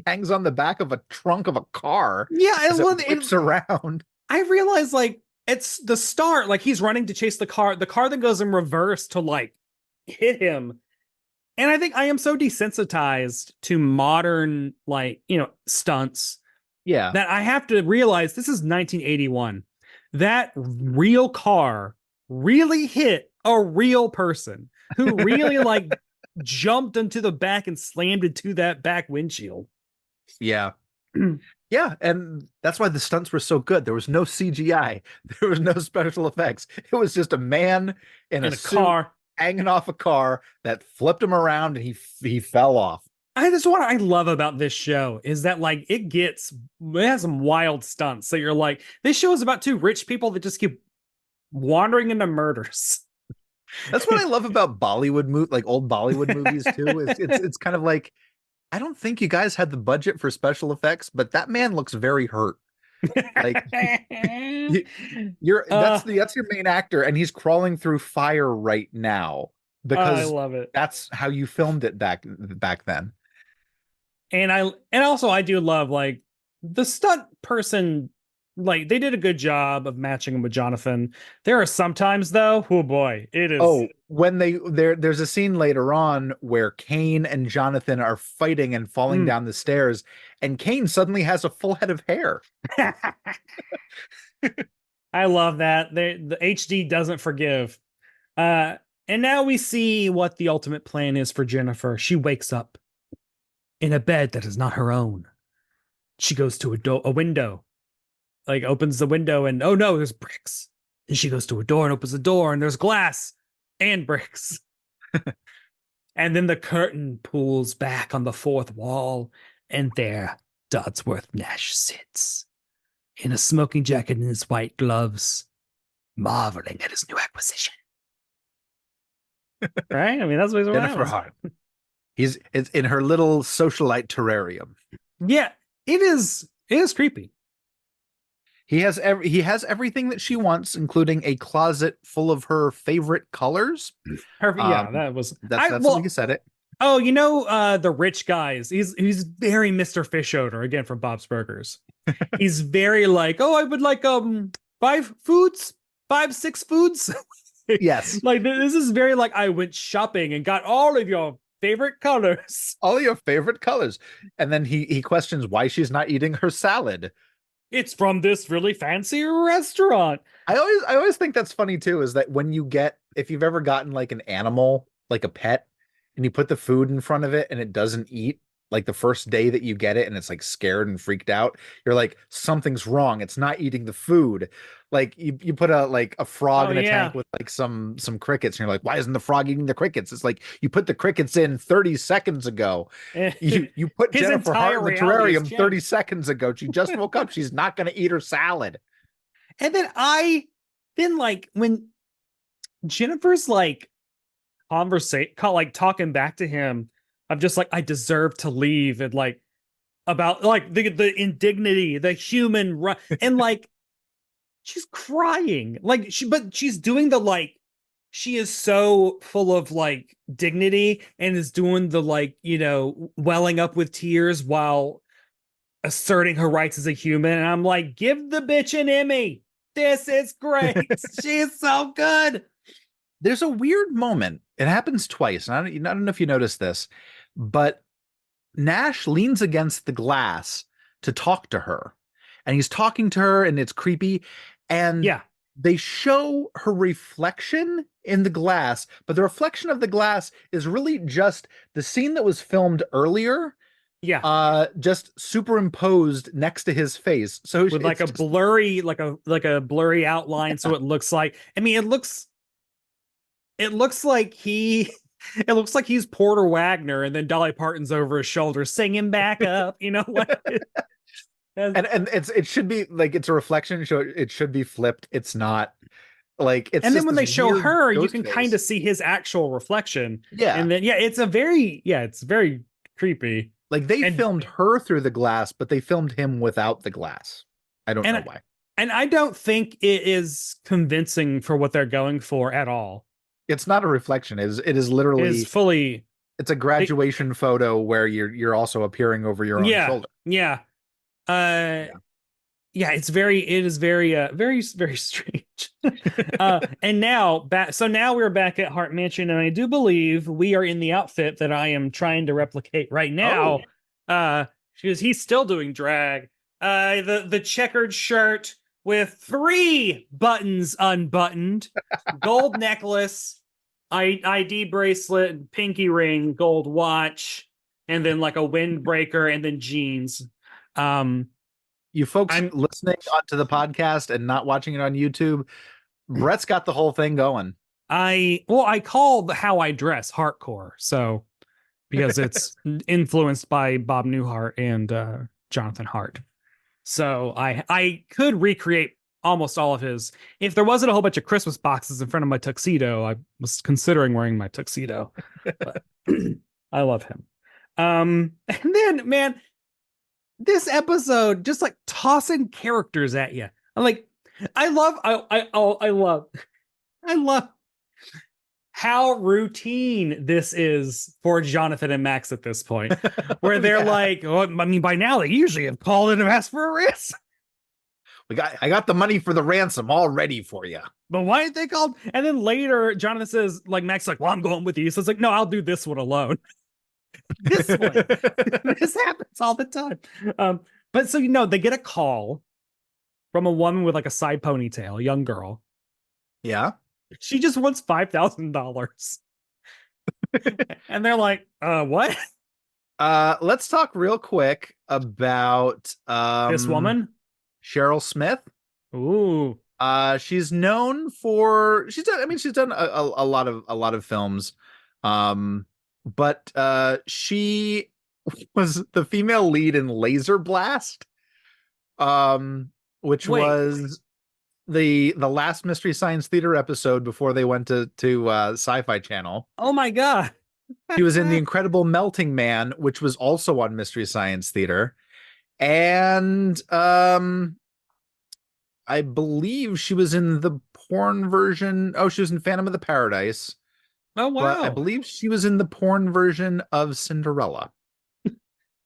hangs on the back of a trunk of a car. Yeah, as it whips around. I realize like it's the start, like he's running to chase the car that goes in reverse to like hit him. And I think I am so desensitized to modern like, stunts. Yeah. That I have to realize this is 1981. That real car really hit a real person who really like jumped into the back and slammed into that back windshield. Yeah. Yeah, and that's why the stunts were so good. There was no CGI. There was no special effects. It was just a man in a car hanging off a car that flipped him around and he fell off. That's what I love about this show is that like it has some wild stunts. So you're like, this show is about 2 rich people that just keep wandering into murders. That's what I love about Bollywood like old Bollywood movies too. It's kind of like, I don't think you guys had the budget for special effects, but that man looks very hurt. Like that's your main actor, and he's crawling through fire right now because I love it. That's how you filmed it back then. And also I do love like the stunt person. Like they did a good job of matching him with Jonathan. There are sometimes though, oh boy, it is. Oh, when there's a scene later on where Kane and Jonathan are fighting and falling down the stairs, and Kane suddenly has a full head of hair. I love that. The HD doesn't forgive. And now we see what the ultimate plan is for Jennifer. She wakes up in a bed that is not her own. She goes to a window. Like opens the window and oh no, there's bricks. And she goes to a door and opens the door and there's glass and bricks. And then the curtain pulls back on the 4th wall and there Dodsworth Nash sits in a smoking jacket and his white gloves, marveling at his new acquisition. Right? I mean, that's what he's Jennifer Hart. It's in her little socialite terrarium. Yeah, it is creepy. He has everything that she wants, including a closet full of her favorite colors. That's how you said it. Oh, the rich guys. He's very Mr. Fish Odor again from Bob's Burgers. He's very like, oh, I would like 5 foods, 6 foods. Yes, like this is very like I went shopping and got all of your favorite colors. All your favorite colors, and then he questions why she's not eating her salad. It's from this really fancy restaurant. I always think that's funny too, is that if you've ever gotten like an animal, like a pet, and you put the food in front of it and it doesn't eat, like the first day that you get it and it's like scared and freaked out, you're like, something's wrong. It's not eating the food. Like you put a frog in a tank with like some crickets and you're like, why isn't the frog eating the crickets? It's like you put the crickets in 30 seconds ago. You put Jennifer Hart in the terrarium 30 seconds ago. She just woke up. She's not going to eat her salad. And then when Jennifer's like like talking back to him of just like I deserve to leave, and like about like the indignity, the and like she's crying. Like but she's doing the like she is so full of like dignity and is doing the like, welling up with tears while asserting her rights as a human. And I'm like, give the bitch an Emmy. This is great. She's so good. There's a weird moment. It happens twice. And I don't know if you noticed this, but Nash leans against the glass to talk to her. And he's talking to her, and it's creepy. And yeah, they show her reflection in the glass, but the reflection of the glass is really just the scene that was filmed earlier. Yeah. Just superimposed next to his face. So With like a just blurry, like a blurry outline. So it looks like, I mean, it looks like it looks like he's Porter Wagner, and then Dolly Parton's over his shoulder singing back up, like and it should be like it's a reflection, so it should be flipped. It's not. Like it's and then just when they this show weird her, you ghost can face. kind of see his actual reflection. Yeah. And then it's very creepy. Like they And- filmed her through the glass, but they filmed him without the glass. I don't know why. And I don't think it is convincing for what they're going for at all. It's not a reflection. It is literally It is fully. It's a graduation photo where you're also appearing over your own shoulder. Yeah. Yeah, it is very very strange. And now we're back at Hart Mansion, and I do believe we are in the outfit that I am trying to replicate right now. Because he's still doing drag. The checkered shirt with 3 buttons unbuttoned, gold necklace, ID bracelet, pinky ring, gold watch, and then like a windbreaker, and then jeans. You folks listening onto the podcast and not watching it on YouTube, Brett's got the whole thing going. I call how I dress Hartcore, so because it's influenced by Bob Newhart and Jonathan Hart. So I could recreate almost all of his. If there wasn't a whole bunch of Christmas boxes in front of my tuxedo, I was considering wearing my tuxedo. But I love him. And then, man, this episode just like tossing characters at you. I'm like, I love how routine this is for Jonathan and Max at this point, where they're like, I mean, by now they usually have called in and asked for a ransom. I got the money for the ransom all ready for you. But why did they call? And then later, Jonathan says, like, Max, like, well, I'm going with you. So it's like, no, I'll do this one alone. This one. This happens all the time. But so, they get a call from a woman with like a side ponytail, a young girl. Yeah. She just wants $5,000. And they're like, what? Let's talk real quick about This woman? Cheryl Smith. Ooh. She's known for she's done a lot of films. But she was the female lead in Laser Blast, which was the last Mystery Science Theater episode before they went to Sci-Fi Channel. Oh my god. She was in The Incredible Melting Man, which was also on Mystery Science Theater. And I believe she was in the porn version. Oh, she was in Phantom of the Paradise. Oh wow. But I believe she was in the porn version of Cinderella.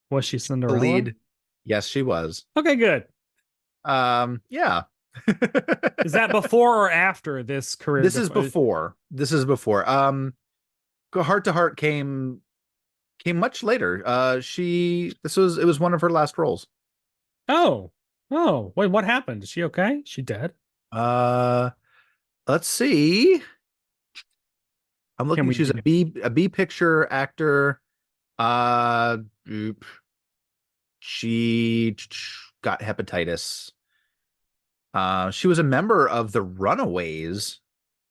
Was she Cinderella? The lead. Yes, she was. Okay, good. Yeah. Is that before or after this career? This is before. Heart to Heart came much later. It was one of her last roles. Oh, wait, what happened? Is she okay? Is she dead? Let's see. I'm looking. She's a B picture actor. She got hepatitis. She was a member of the Runaways.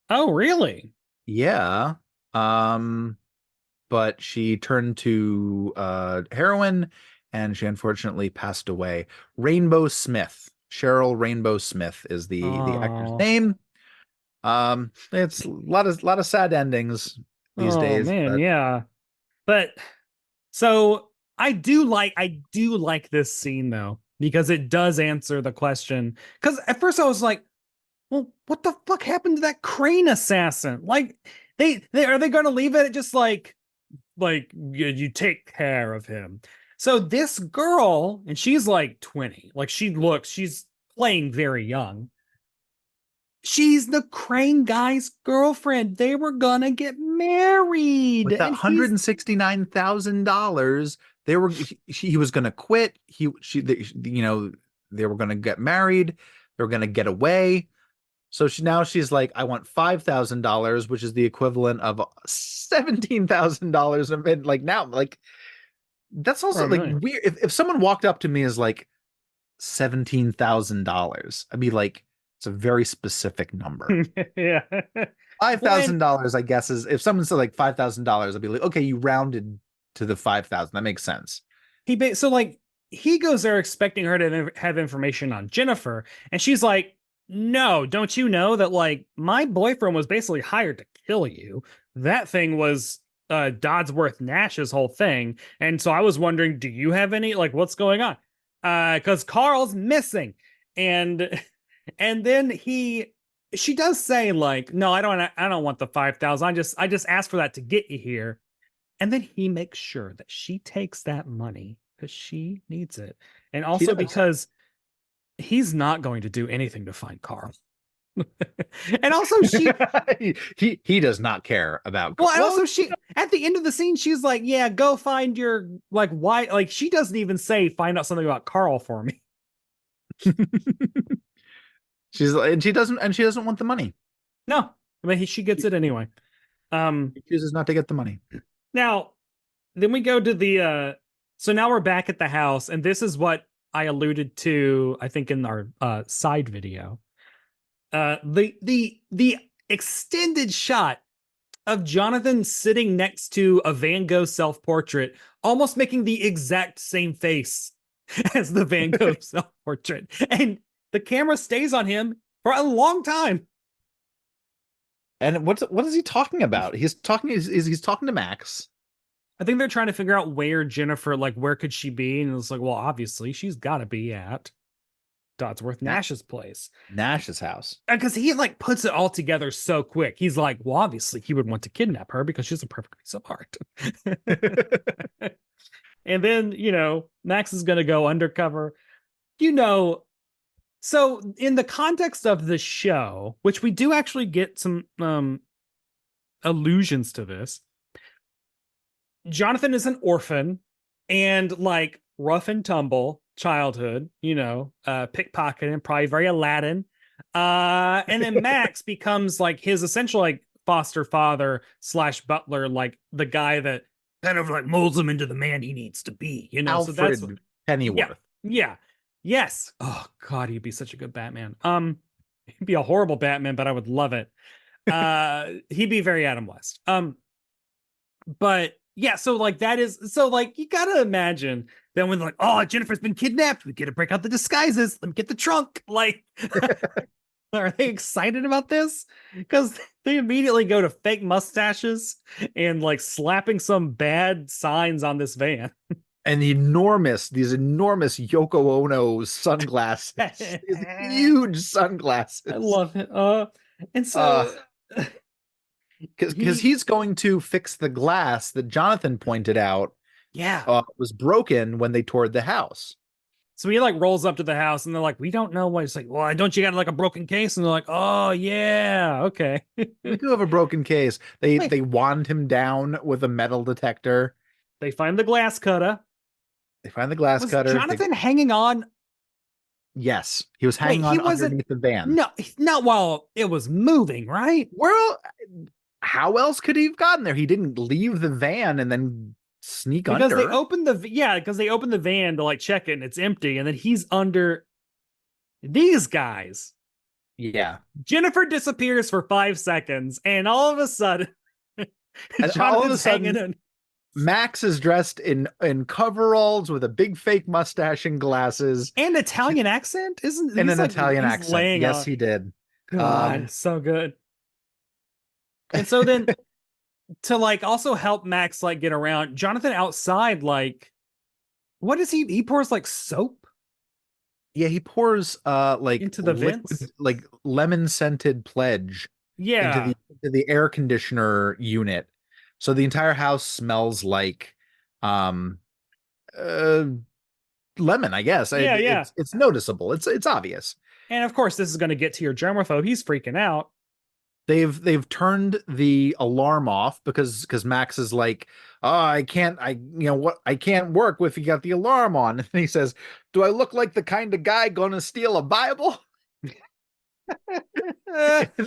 Oh, really? Yeah. But she turned to heroin, and she unfortunately passed away. Rainbow Smith. Cheryl Rainbow Smith is the actor's name. It's a lot of sad endings these Oh days, man, but yeah. But so I do like this scene though, because it does answer the question. Because at first I was like, well, what the fuck happened to that crane assassin? Like, they are they going to leave it just like you take care of him? So this girl, and she's like 20, like she's playing very young. She's the crane guy's girlfriend. They were gonna get married, with that and he's $169,000, he was going to quit. They were going to get married. They were going to get away. So she's like, I want $5,000, which is the equivalent of $17,000. And like now, like that's for also a like million. weird. If someone walked up to me as like $17,000, I'd be like, it's a very specific number. Yeah. Five Well, and thousand dollars, I guess, is if someone said like $5,000, I'd be like, okay, you rounded to the 5,000. That makes sense. so like he goes there expecting her to have information on Jennifer, and she's like, "No, don't you know that like my boyfriend was basically hired to kill you? That thing was Dodsworth Nash's whole thing, and so I was wondering, do you have any like what's going on? Because Carl's missing, and and then she does say like, no, I don't want the 5,000. I just asked for that to get you here. And then he makes sure that she takes that money because she needs it. And She also does. because he's not going to do anything to find Carl. And also she He does not care about. well, and Well, also she at the end of the scene, she's like, yeah, go find your like why like she doesn't even say find out something about Carl for me. she doesn't want the money. No. I mean she gets it anyway. She chooses not to get the money. Now then we go to the so now we're back at the house, and this is what I alluded to, I think, in our side video. The extended shot of Jonathan sitting next to a Van Gogh self-portrait, almost making the exact same face as the Van Gogh self-portrait. And the camera stays on him for a long time. And what is he talking about? He's talking to Max. I think they're trying to figure out where Jennifer, like, where could she be? And it's like, well, obviously, she's got to be at Dodsworth Nash's place. Nash's house. Because he, like, puts it all together so quick. He's like, well, obviously, he would want to kidnap her because she's a perfect piece of art. And then, Max is going to go undercover. So in the context of the show, which we do actually get some allusions to this, Jonathan is an orphan and like rough and tumble childhood, pickpocketing, probably very Aladdin. And then Max becomes like his essential like foster father / butler, like the guy that kind of like molds him into the man he needs to be, Alfred so that's Pennyworth. Yeah. Yes. Oh God, he'd be such a good Batman. He'd be a horrible Batman, but I would love it. He'd be very Adam West. But yeah, so like you gotta imagine that when like, oh, Jennifer's been kidnapped, we get to break out the disguises, let me get the trunk. Like, are they excited about this? Because they immediately go to fake mustaches and like slapping some bad signs on this van. And these enormous Yoko Ono sunglasses. These huge sunglasses. I love it. And so because he's going to fix the glass that Jonathan pointed out was broken when they toured the house. So he like rolls up to the house and they're like, we don't know what. It's like, well, don't you got like a broken case? And they're like, oh yeah, okay. We do have a broken case. They wand him down with a metal detector. They find the glass cutter. Was Jonathan hanging on? Yes, he was hanging on underneath the van. No, not while it was moving, right? Well, how else could he have gotten there? He didn't leave the van and then sneak under. Because they opened the van to like check it and it's empty, and then he's under these guys. Yeah. Jennifer disappears for 5 seconds, and all of a sudden, Max is dressed in coveralls with a big fake mustache and glasses. And Italian accent? Italian accent. Yes, he did. God, so good. And so then to like also help Max like get around, Jonathan outside, like, what does he pours like soap Yeah, he pours like into the liquid, vents? like lemon scented pledge Yeah. into the air conditioner unit. So the entire house smells like um uh lemon, I guess. Yeah, yeah. It's noticeable. It's obvious. And of course, this is going to get to your germaphobe. He's freaking out. They've turned the alarm off because Max is like, oh, I can't work if you got the alarm on. And he says, do I look like the kind of guy gonna steal a Bible? Uh, in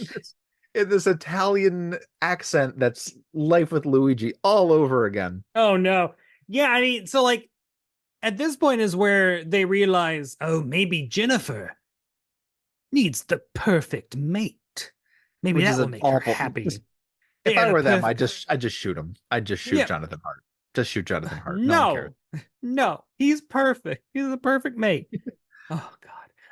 in this Italian accent that's Life with Luigi all over again. oh no. Yeah, I mean, so like at this point is where they realize, oh, maybe Jennifer needs the perfect mate. Maybe Which is that will an make her awful. happy. If They're I the were them, perfect. I just shoot him. I just shoot Yeah. Jonathan Hart. Just shoot Jonathan Hart. No one cares. No. No. He's perfect. He's the perfect mate. Oh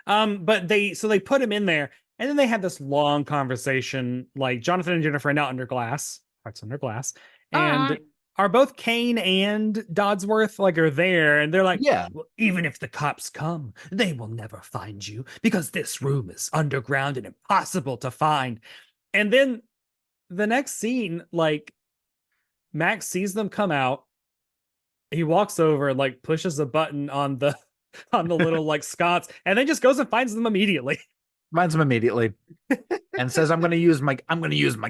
God. But they put him in there, and then they had this long conversation. Like Jonathan and Jennifer are now under glass, Hearts Under Glass, Ah. and are both Kane and Dodsworth like are there, and they're like, Yeah. well, even if the cops come, they will never find you because this room is underground and impossible to find. And then the next scene, like Max sees them come out. He walks over, like pushes a button on the on the little like Scots, and then just goes and finds them immediately. Finds him immediately and says, I'm gonna use my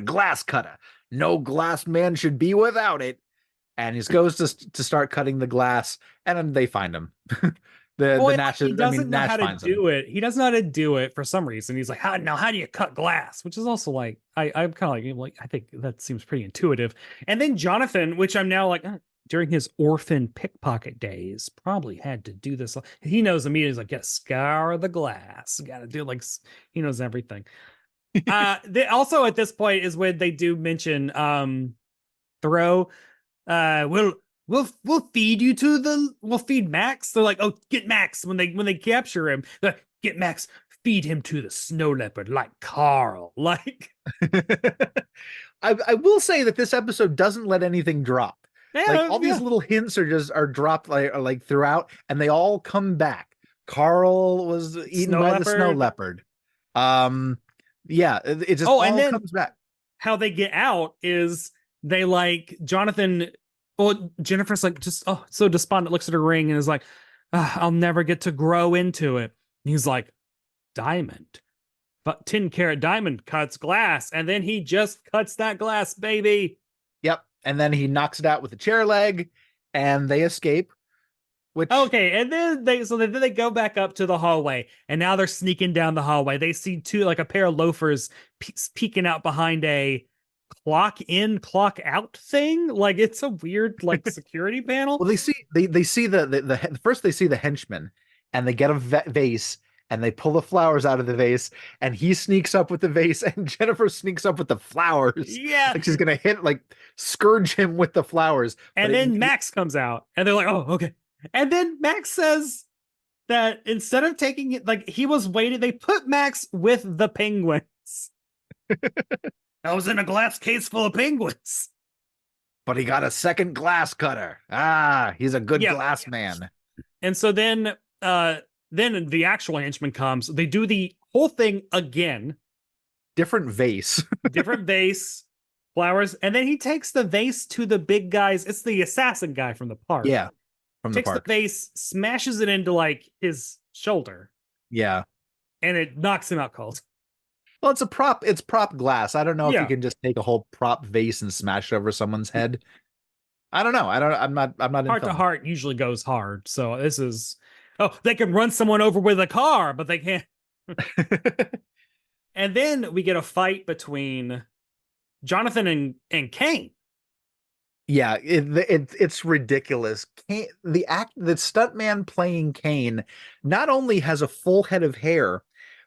glass cutter. No glass man should be without it. And he goes to start cutting the glass, and then they find him. Well, The like, he Nash, I doesn't mean, know Nash how to finds him. do it. He doesn't know how to do it for some reason. He's like, how do you cut glass? Which is also like, I'm kind of like, I think that seems pretty intuitive. And then Jonathan, which I'm now like, during his orphan pickpocket days, probably had to do this. He knows immediately. He's like, yeah, scour the glass. Got to do like, he knows everything. They also at this point is when they do mention Thoreau. We'll feed you to we'll feed Max. They're like, oh, get Max when they capture him. Like, get Max, feed him to the snow leopard like Carl. Like, I will say that this episode doesn't let anything drop. Like yeah, all these yeah. little hints are dropped like throughout, and they all come back. Carl was eaten Snow by the snow leopard. leopard. Yeah, it just Oh, and all then comes back. how they get out is they like Jonathan. Well, Jennifer's like just so despondent, looks at her ring and is like, I'll never get to grow into it. And he's like, diamond, but 10-carat diamond cuts glass, and then he just cuts that glass, baby. Yep, and then he knocks it out with a chair leg, and they escape. Which Okay, and then they go back up to the hallway, and now they're sneaking down the hallway. They see like a pair of loafers peeking out behind a clock in, clock out thing. Like it's a weird like security panel. well, they see the first they see the henchman, and they get a vase, and they pull the flowers out of the vase, and he sneaks up with the vase, and Jennifer sneaks up with the flowers. Yeah, Like she's gonna scourge him with the flowers. and then Max comes out, and they're like, "Oh, okay." And then Max says that instead of taking it, like he was waiting, they put Max with the penguins. I was in a glass case full of penguins. But he got a second glass cutter. Ah, he's a good Yeah. glass man. And so then the actual henchman comes. They do the whole thing again. Different vase. Different vase, flowers, and then he takes the vase to the big guys. It's the assassin guy from the park. Yeah, from the Takes park. the vase, smashes it into like his shoulder, Yeah. and it knocks him out cold. Well, it's a prop. It's prop glass. I don't know if Yeah. you can just take a whole prop vase and smash it over someone's head. I don't know. I'm not in Heart to film. heart usually goes hard. So this is they can run someone over with a car, but they can't. And then we get a fight between Jonathan and Kane. Yeah, it's ridiculous. The stuntman playing Kane not only has a full head of hair,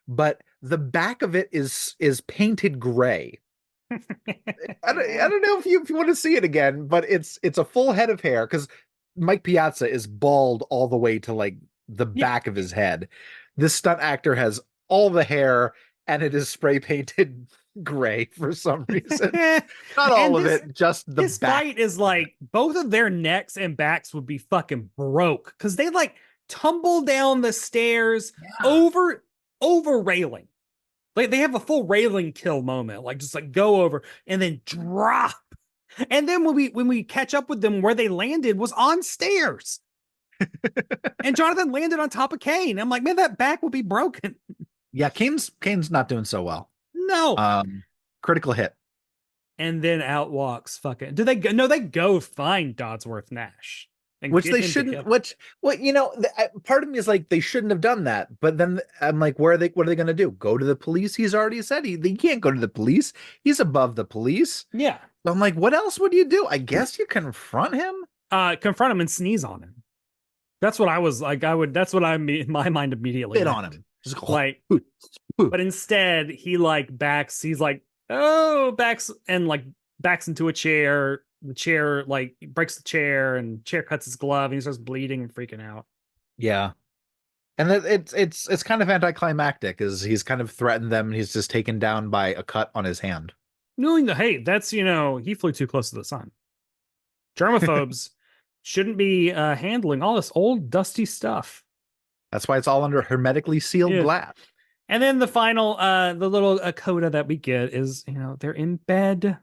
but the back of it is painted gray. I don't know if you want to see it again, but it's a full head of hair because Mike Piazza is bald all the way to like the back of his head. This stunt actor has all the hair and it is spray painted gray for some reason. Not And all of it, just the this back. fight is like both of their necks and backs would be fucking broke because they like tumble down the stairs over railing. Like they have a full railing kill moment, like just like go over and then drop. And then when we catch up with them, where they landed was on stairs. And Jonathan landed on top of Kane. I'm like, man, that back will be broken. Yeah, Kane's not doing so well. No. Critical hit. And then out walks fucking. Do they go? No, they go find Dodsworth Nash. Which they shouldn't. Part of me is like they shouldn't have done that. But then I'm like, what are they going to do? Go to the police? He's already said he can't go to the police. He's above the police. Yeah. So I'm like, what else would you do? I guess you confront him. Confront him and sneeze on him. That's what I was like. That's what I'm in my mind immediately. Spit on him. Just like, but instead he like backs. He's like, oh, backs and like backs into a chair. The chair like breaks the chair, and chair cuts his glove, and he starts bleeding and freaking out. Yeah, and it's kind of anticlimactic, as he's kind of threatened them, and he's just taken down by a cut on his hand. Knowing that, hey, that's he flew too close to the sun. Germaphobes shouldn't be handling all this old dusty stuff. That's why it's all under hermetically sealed glass. And then the final, the little coda that we get is, they're in bed.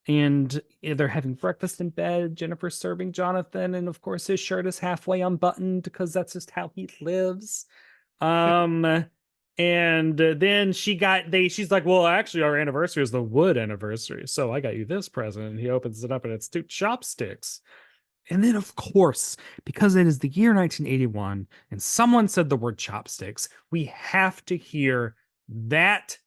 And they're having breakfast in bed. Jennifer's serving Jonathan, and of course his shirt is halfway unbuttoned because that's just how he lives. And then she's like, well, actually our anniversary is the wood anniversary, so I got you this present. And he opens it up and it's 2 chopsticks. And then of course, because it is the year 1981 and someone said the word chopsticks, we have to hear that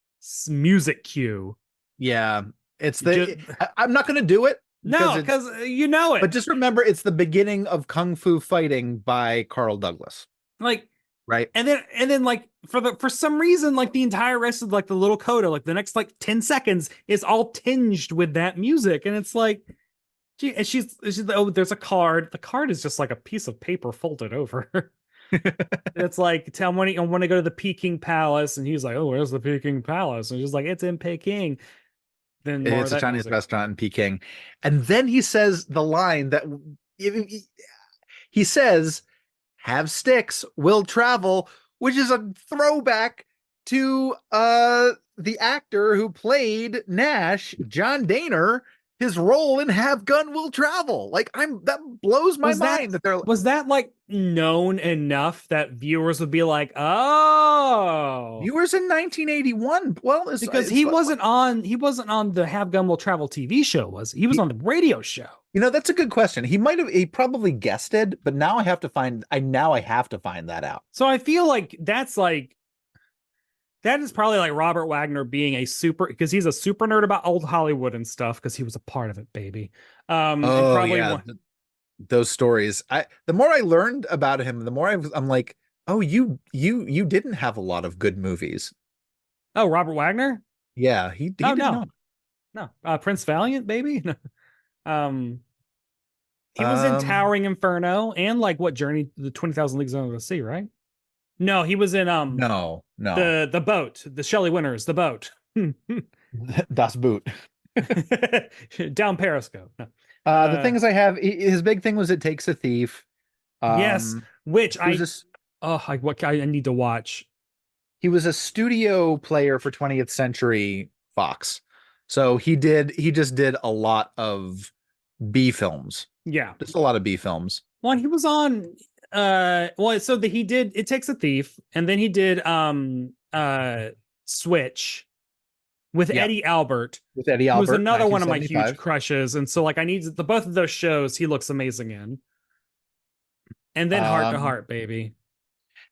music cue. Yeah. I'm not going to do it. No, because you know it. But just remember, it's the beginning of Kung Fu Fighting by Carl Douglas. Like, right. And then like for some reason, like the entire rest of like the little coda, like the next like 10 seconds is all tinged with that music. And it's like, gee, and she's oh, there's a card. The card is just like a piece of paper folded over. It's like, tell him I want to go to the Peking Palace. And he's like, oh, where's the Peking Palace? And she's like, it's in Peking. Then it's a Chinese restaurant in Peking. And then he says the line that he says, have sticks, will travel, which is a throwback to the actor who played Nash, John Daner, his role in Have Gun Will Travel. Like, that blows my mind. Was that like known enough that viewers would be like, oh, viewers in 1981? Well, because he wasn't on the Have Gun Will Travel TV show, was he? He was on the radio show. That's a good question. He probably guessed it, but now I have to find that out. So I feel like that is probably like Robert Wagner being because he's a super nerd about old Hollywood and stuff, because he was a part of it, baby. Those stories. The more I learned about him, the more I'm like, oh, you didn't have a lot of good movies. Oh, Robert Wagner? Yeah, he did not. No, Prince Valiant, baby. He was in Towering Inferno and like Journey to the 20,000 Leagues Under the Sea, right? No, he was in no the boat, the Shelley Winters, the boat. Das Boot. Down Periscope. No. The things I have, his big thing was It Takes a Thief. Yes, which I need to watch. He was a studio player for 20th Century Fox, so he just did a lot of B films. Yeah, just a lot of B films. Well, he was on. He did It Takes a Thief, and then he did Switch with Eddie Albert. With Eddie Albert, who was another one of my huge crushes, and so like I need both of those shows. He looks amazing in. And then Heart to Heart, baby.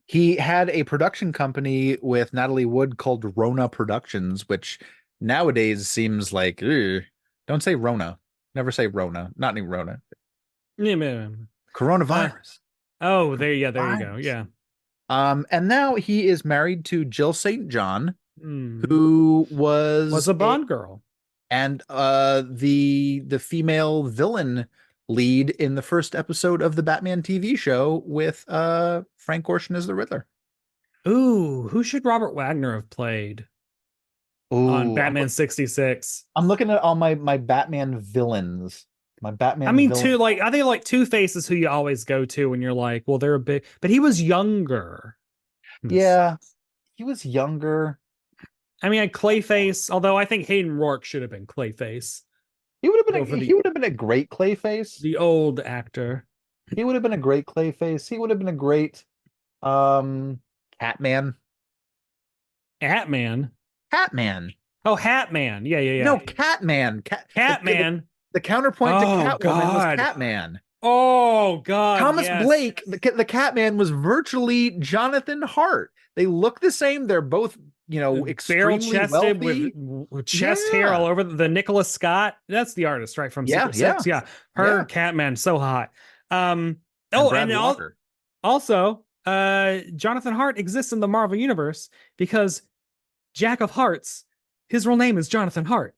He had a production company with Natalie Wood called Rona Productions, which nowadays seems like, don't say Rona. Never say Rona. Not any Rona. Yeah, coronavirus. There you go. Yeah. And now he is married to Jill St. John, who was a Bond girl, and the female villain lead in the first episode of the Batman TV show with Frank Gorshin as the Riddler. Ooh, who should Robert Wagner have played? on Ooh, Batman 66. I'm looking at all my Batman villains. My Batman I mean, villain. I think like Two-Face is who you always go to when you're like, well, they're a bit, but he was younger. Yeah, he was younger. I mean, Clayface, although I think Hayden Rourke should have been Clayface. He would have been Go for he would have been a great Clayface. the old actor. He would have been a great Clayface. He would have been a great um Catman. Hatman. Catman. Oh, Hatman. Yeah. No, Catman. Catman. The counterpoint to Oh, Catwoman was God. Catman. Oh, God. Thomas Yes. Blake, the Catman was virtually Jonathan Hart. They look the same. They're both, Barrel extremely chested wealthy. with chest hair all over the Nicholas Scott. That's the artist, right? From Secret Six. Yeah. Her Catman, so hot. And Also, Jonathan Hart exists in the Marvel Universe because Jack of Hearts, his real name is Jonathan Hart.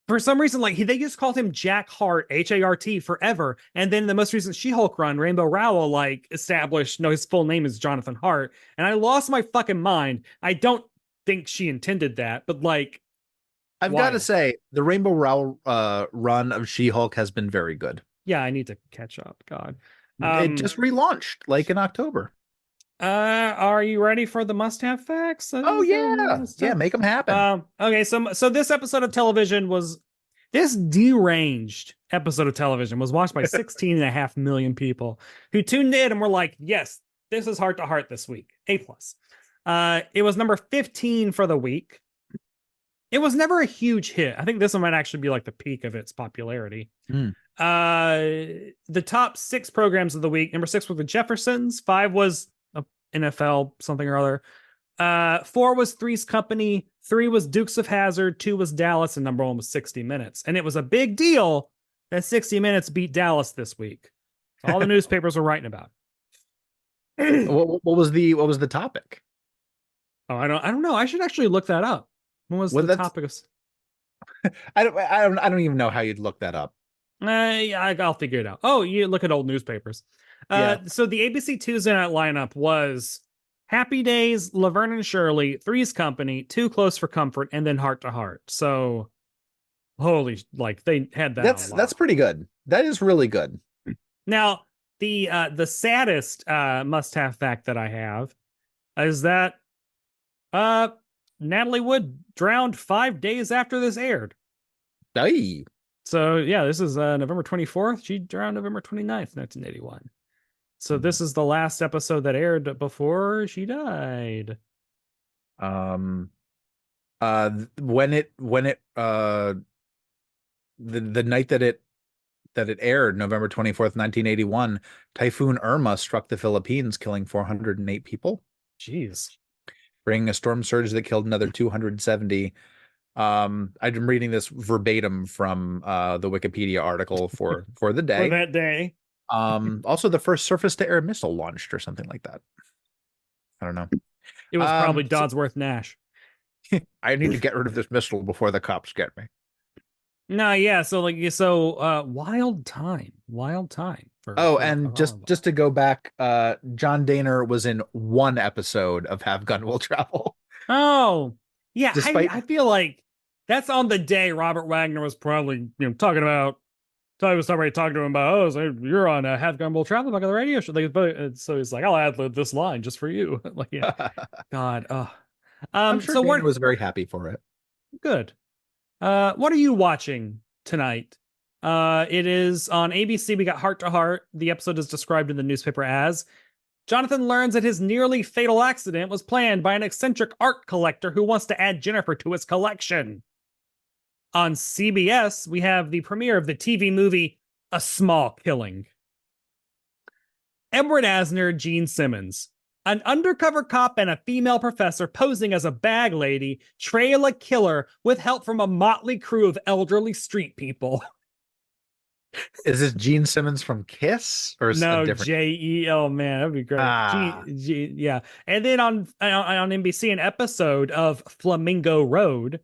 For some reason, they just called him Jack Hart, Hart, forever. And then the most recent She-Hulk run, Rainbow Rowell, established, no, his full name is Jonathan Hart. And I lost my fucking mind. I don't think she intended that, but I've got to say, the Rainbow Rowell run of She-Hulk has been very good. Yeah, I need to catch up. God. It just relaunched in October. Are you ready for the must-have facts? Oh yeah, make them happen. Okay, so this episode of television this deranged episode of television was watched by 16.5 million people who tuned in and were like, yes, this is Heart to Heart this week. A+. It was number 15 for the week. It was never a huge hit. I think this one might actually be the peak of its popularity. The top 6 programs of the week. Number 6 was the Jeffersons. 5 was NFL something or other. 4 was Three's Company. 3 was Dukes of Hazzard. 2 was Dallas, and number 1 was 60 Minutes. And it was a big deal that 60 Minutes beat Dallas this week. All the newspapers were writing about it. What was the topic? Oh, I don't know. I should actually look that up. What was the topic of? I don't even know how you'd look that up. Yeah, I'll figure it out. Oh, you look at old newspapers. So the ABC Tuesday night lineup was Happy Days, Laverne and Shirley, Three's Company, Too Close for Comfort, and then Heart to Heart. So, holy, they had that. That's pretty good. That is really good. Now, the saddest must-have fact that I have is that Natalie Wood drowned 5 days after this aired. Aye. So yeah, this is November 24th. She drowned November 29th, 1981. So this is the last episode that aired before she died. When it the night that it aired, November 24th, 1981, Typhoon Irma struck the Philippines, killing 408 people. Jeez. Bringing a storm surge that killed another 270. I'm reading this verbatim from the Wikipedia article for the day. For that day. Also the first surface to air missile launched or something like that. I don't know. It was probably Dodsworth Nash. I need to get rid of this missile before the cops get me. No, yeah. So wild time. Just to go back, John Daner was in 1 episode of Have Gun Will Travel. Oh, yeah. I feel like that's on the day Robert Wagner was probably talking about. So I was already talking to him about, so you're on a Have Gun Will Travel back on the radio show. So he's like, I'll ad lib this line just for you. God. I'm sure Daner was very happy for it. Good. What are you watching tonight? It is on ABC. We got Heart to Heart. The episode is described in the newspaper as Jonathan learns that his nearly fatal accident was planned by an eccentric art collector who wants to add Jennifer to his collection. On CBS, we have the premiere of the TV movie A Small Killing. Edward Asner, Gene Simmons. An undercover cop and a female professor posing as a bag lady trail a killer with help from a motley crew of elderly street people. Is this Gene Simmons from Kiss? Or is no, JEL, man, that'd be great. Yeah. And then on NBC, an episode of Flamingo Road.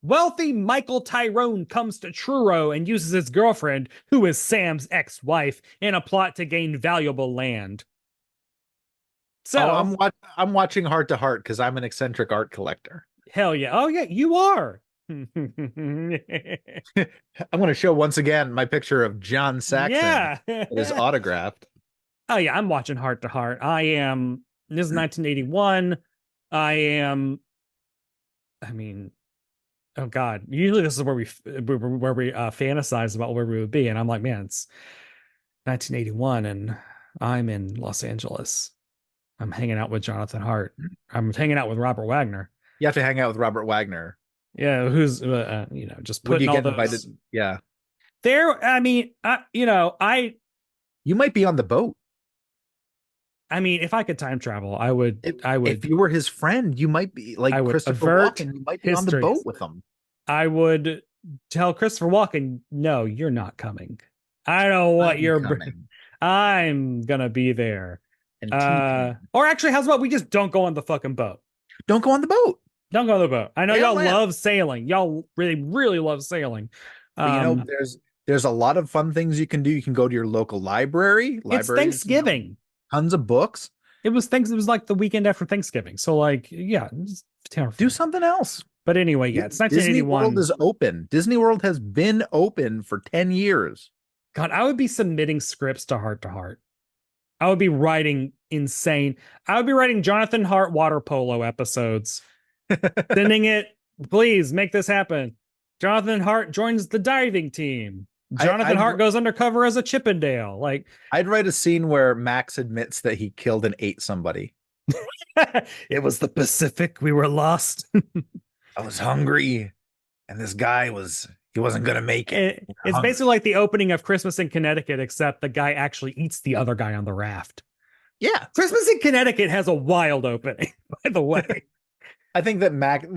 Wealthy Michael Tyrone comes to Truro and uses his girlfriend, who is Sam's ex-wife, in a plot to gain valuable land. Oh, So I'm watching Heart to Heart because I'm an eccentric art collector. hell yeah. Oh yeah, you are. I'm going to show once again my picture of John Saxon Yeah. that is autographed. Oh yeah, I'm watching Heart to Heart. I am. This is 1981. I am. I mean, oh god. Usually this is where we fantasize about where we would be, and I'm like, man, it's 1981, and I'm in Los Angeles. I'm hanging out with Jonathan Hart. I'm hanging out with Robert Wagner. You have to hang out with Robert Wagner. Yeah, who's just When putting you all get invited, those yeah, there. I mean, you might be on the boat. I mean, if I could time travel, I would. I If would. you were his friend, you might be I like would Christopher avert Walken. You might be on the history. boat with him. I would tell Christopher Walken, no, you're not coming. I don't know what I'm you're. coming. I'm gonna be there. And T-Pain. Or actually, how's about we just don't go on the fucking boat? Don't go on the boat. Don't go on the boat. I know Stay on y'all land. love sailing. Y'all really, really love sailing. But there's a lot of fun things you can do. You can go to your local library. It's Libraries, Thanksgiving. Tons of books. It was like the weekend after Thanksgiving. So like, yeah, Do something else. But anyway, yeah, it's Disney 1981. World is open. Disney World has been open for 10 years. God, I would be submitting scripts to Heart to Heart. I would be writing insane. I would be writing Jonathan Hart water polo episodes, sending it. Please make this happen. Jonathan Hart joins the diving team. Jonathan Hart goes undercover as a Chippendale. Like, I'd write a scene where Max admits that he killed and ate somebody. it was the Pacific. We were lost. I was hungry, and this guy he wasn't gonna make it. It's basically like the opening of Christmas in Connecticut, except the guy actually eats the other guy on the raft. Yeah, Christmas in Connecticut has a wild opening, by the way. I think that Max,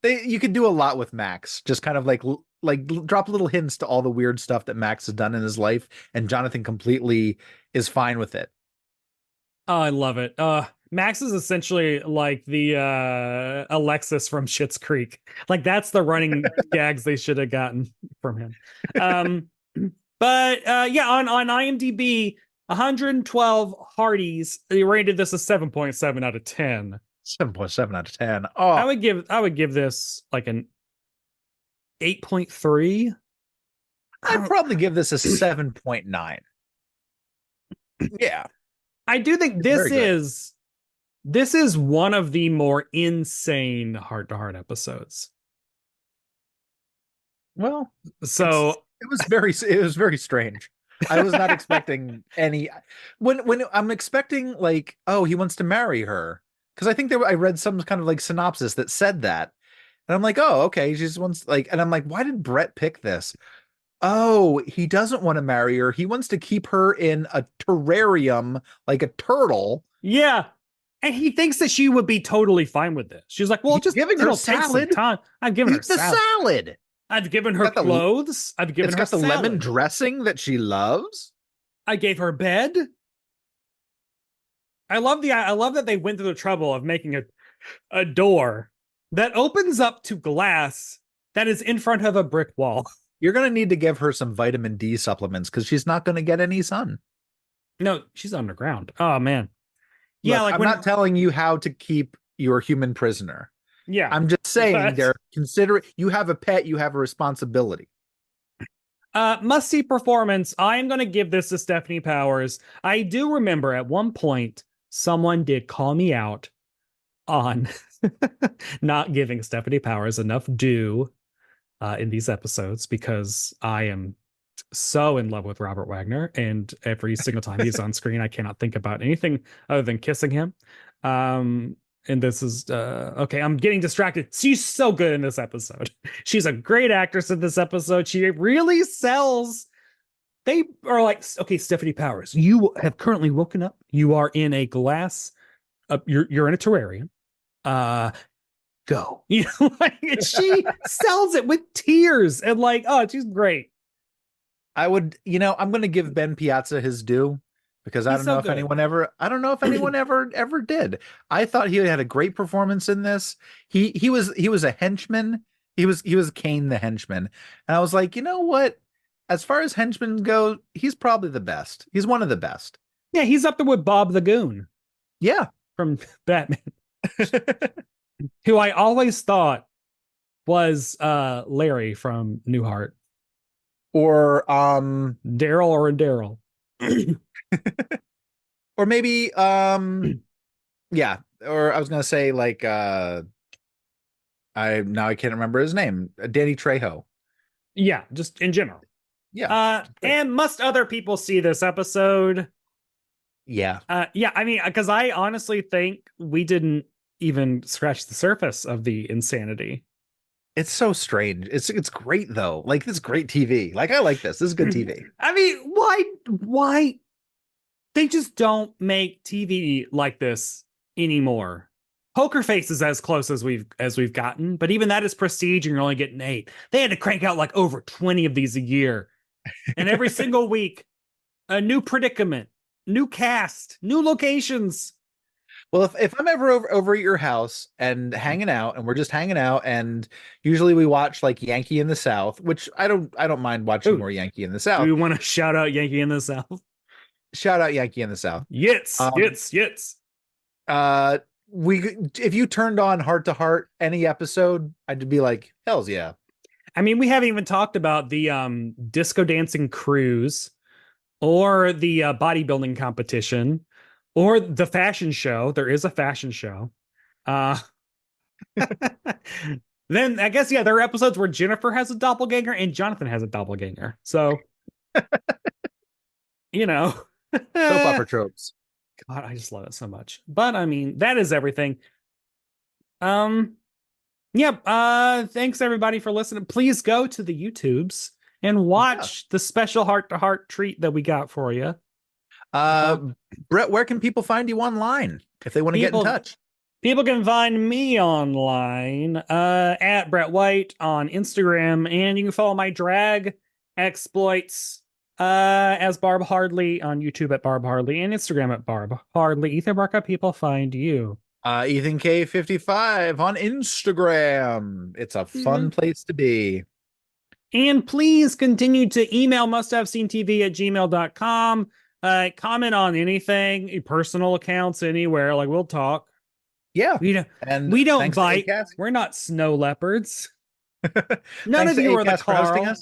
you could do a lot with Max. Just kind of like drop little hints to all the weird stuff that Max has done in his life, and Jonathan completely is fine with it. Oh, I love it. Max is essentially like the Alexis from Schitt's Creek. Like that's the running gags they should have gotten from him. But yeah, on IMDb, 112 Hardies, they rated this a 7.7 out of 10. 7.7 out of 10. Oh, I would give this like an 8.3. I'd probably give this a 7.9. Yeah. I do think this is one of the more insane Heart to Heart episodes. Well, so it was very strange. I was not expecting any when I'm expecting like, oh, he wants to marry her. Because I think I read some kind of like synopsis that said that. And I'm like, oh, okay. She just wants like, and I'm like, why did Brett pick this? Oh, he doesn't want to marry her. He wants to keep her in a terrarium like a turtle. Yeah. And he thinks that she would be totally fine with this. She's like, well, just giving her salad. Time. I've given her salad. I've given her clothes. I've given her got the lemon dressing that she loves. I gave her bed. I love that they went through the trouble of making a door that opens up to glass that is in front of a brick wall. You're going to need to give her some vitamin D supplements because she's not going to get any sun. No, she's underground. Oh, man. Yeah, Look, I'm not telling you how to keep your human prisoner. Yeah. I'm just saying you have a pet, you have a responsibility. Must-see performance. I am going to give this to Stephanie Powers. I do remember at one point someone did call me out on not giving Stephanie Powers enough due in these episodes because I am so in love with Robert Wagner, and every single time he's on screen, I cannot think about anything other than kissing him. And this is okay. I'm getting distracted. She's so good in this episode. She's a great actress in this episode. She really sells. They are like, okay, Stephanie Powers, you have currently woken up. You are in a glass. You're in a terrarium. Go. You know, like, she sells it with tears and like, oh, she's great. I'm going to give Ben Piazza his due because I don't know if anyone ever did. I thought he had a great performance in this. He was a henchman. He was Kane the henchman. And I was like, you know what? As far as henchmen go, he's probably the best. He's one of the best. Yeah, he's up there with Bob the Goon. Yeah. from Batman, who I always thought was Larry from Newhart. Or Daryl or Daryl. or maybe yeah, or I was gonna say like I can't remember his name. Danny Trejo. Yeah, just in general. Yeah. And must other people see this episode? Yeah. Yeah, I mean, because I honestly think we didn't even scratch the surface of the insanity. It's so strange. It's great though. Like it's great TV. Like I like this. This is good TV. I mean, why they just don't make TV like this anymore? Poker Face is as close as we've gotten, but even that is prestige, and you're only getting 8. They had to crank out like over 20 of these a year, and every single week, a new predicament, new cast, new locations. Well, if I'm ever over at your house and hanging out, and we're just hanging out, and usually we watch like Yankee in the South, which I don't mind watching more Yankee in the Do South. we want to shout out Yankee in the South? Shout out Yankee in the South. Yes. If you turned on Heart to Heart any episode, I'd be like, hell's yeah. I mean, we haven't even talked about the disco dancing cruise, or the bodybuilding competition, or the fashion show. There is a fashion show. Then I guess, yeah, there are episodes where Jennifer has a doppelganger and Jonathan has a doppelganger. So, soap opera tropes. God, I just love it so much. But I mean, that is everything. Yep. Thanks everybody for listening. Please go to the YouTubes and watch the special Heart to Heart treat that we got for you. Brett, where can people find you online if they want to get in touch? People can find me online at Brett White on Instagram, and you can follow my drag exploits as Barb Hardley on YouTube at Barb Hardley, and Instagram at Barb Hardley. Ethan, where can people find you? Ethan K55 on Instagram. It's a fun place to be. And please continue to email musthavesceentv@gmail.com. Comment on anything, personal accounts, anywhere. Like, we'll talk. Yeah. We don't bite. We're not snow leopards. None of you are the Carl.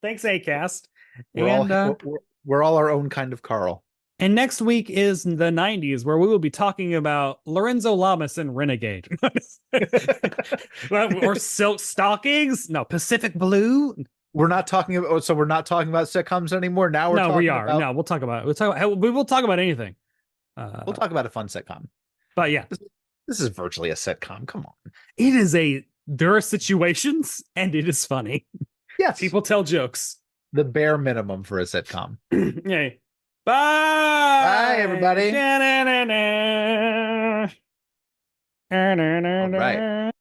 Thanks, Acast. We're all our own kind of Carl. And next week is the 90s, where we will be talking about Lorenzo Lamas and Renegade. Or Silk Stockings? No, Pacific Blue? We're not talking about sitcoms anymore. Now we will talk about anything. We'll talk about a fun sitcom. But yeah. This is virtually a sitcom. Come on. There are situations, and it is funny. Yes. People tell jokes. The bare minimum for a sitcom. Yay. Bye. Bye, everybody. All right.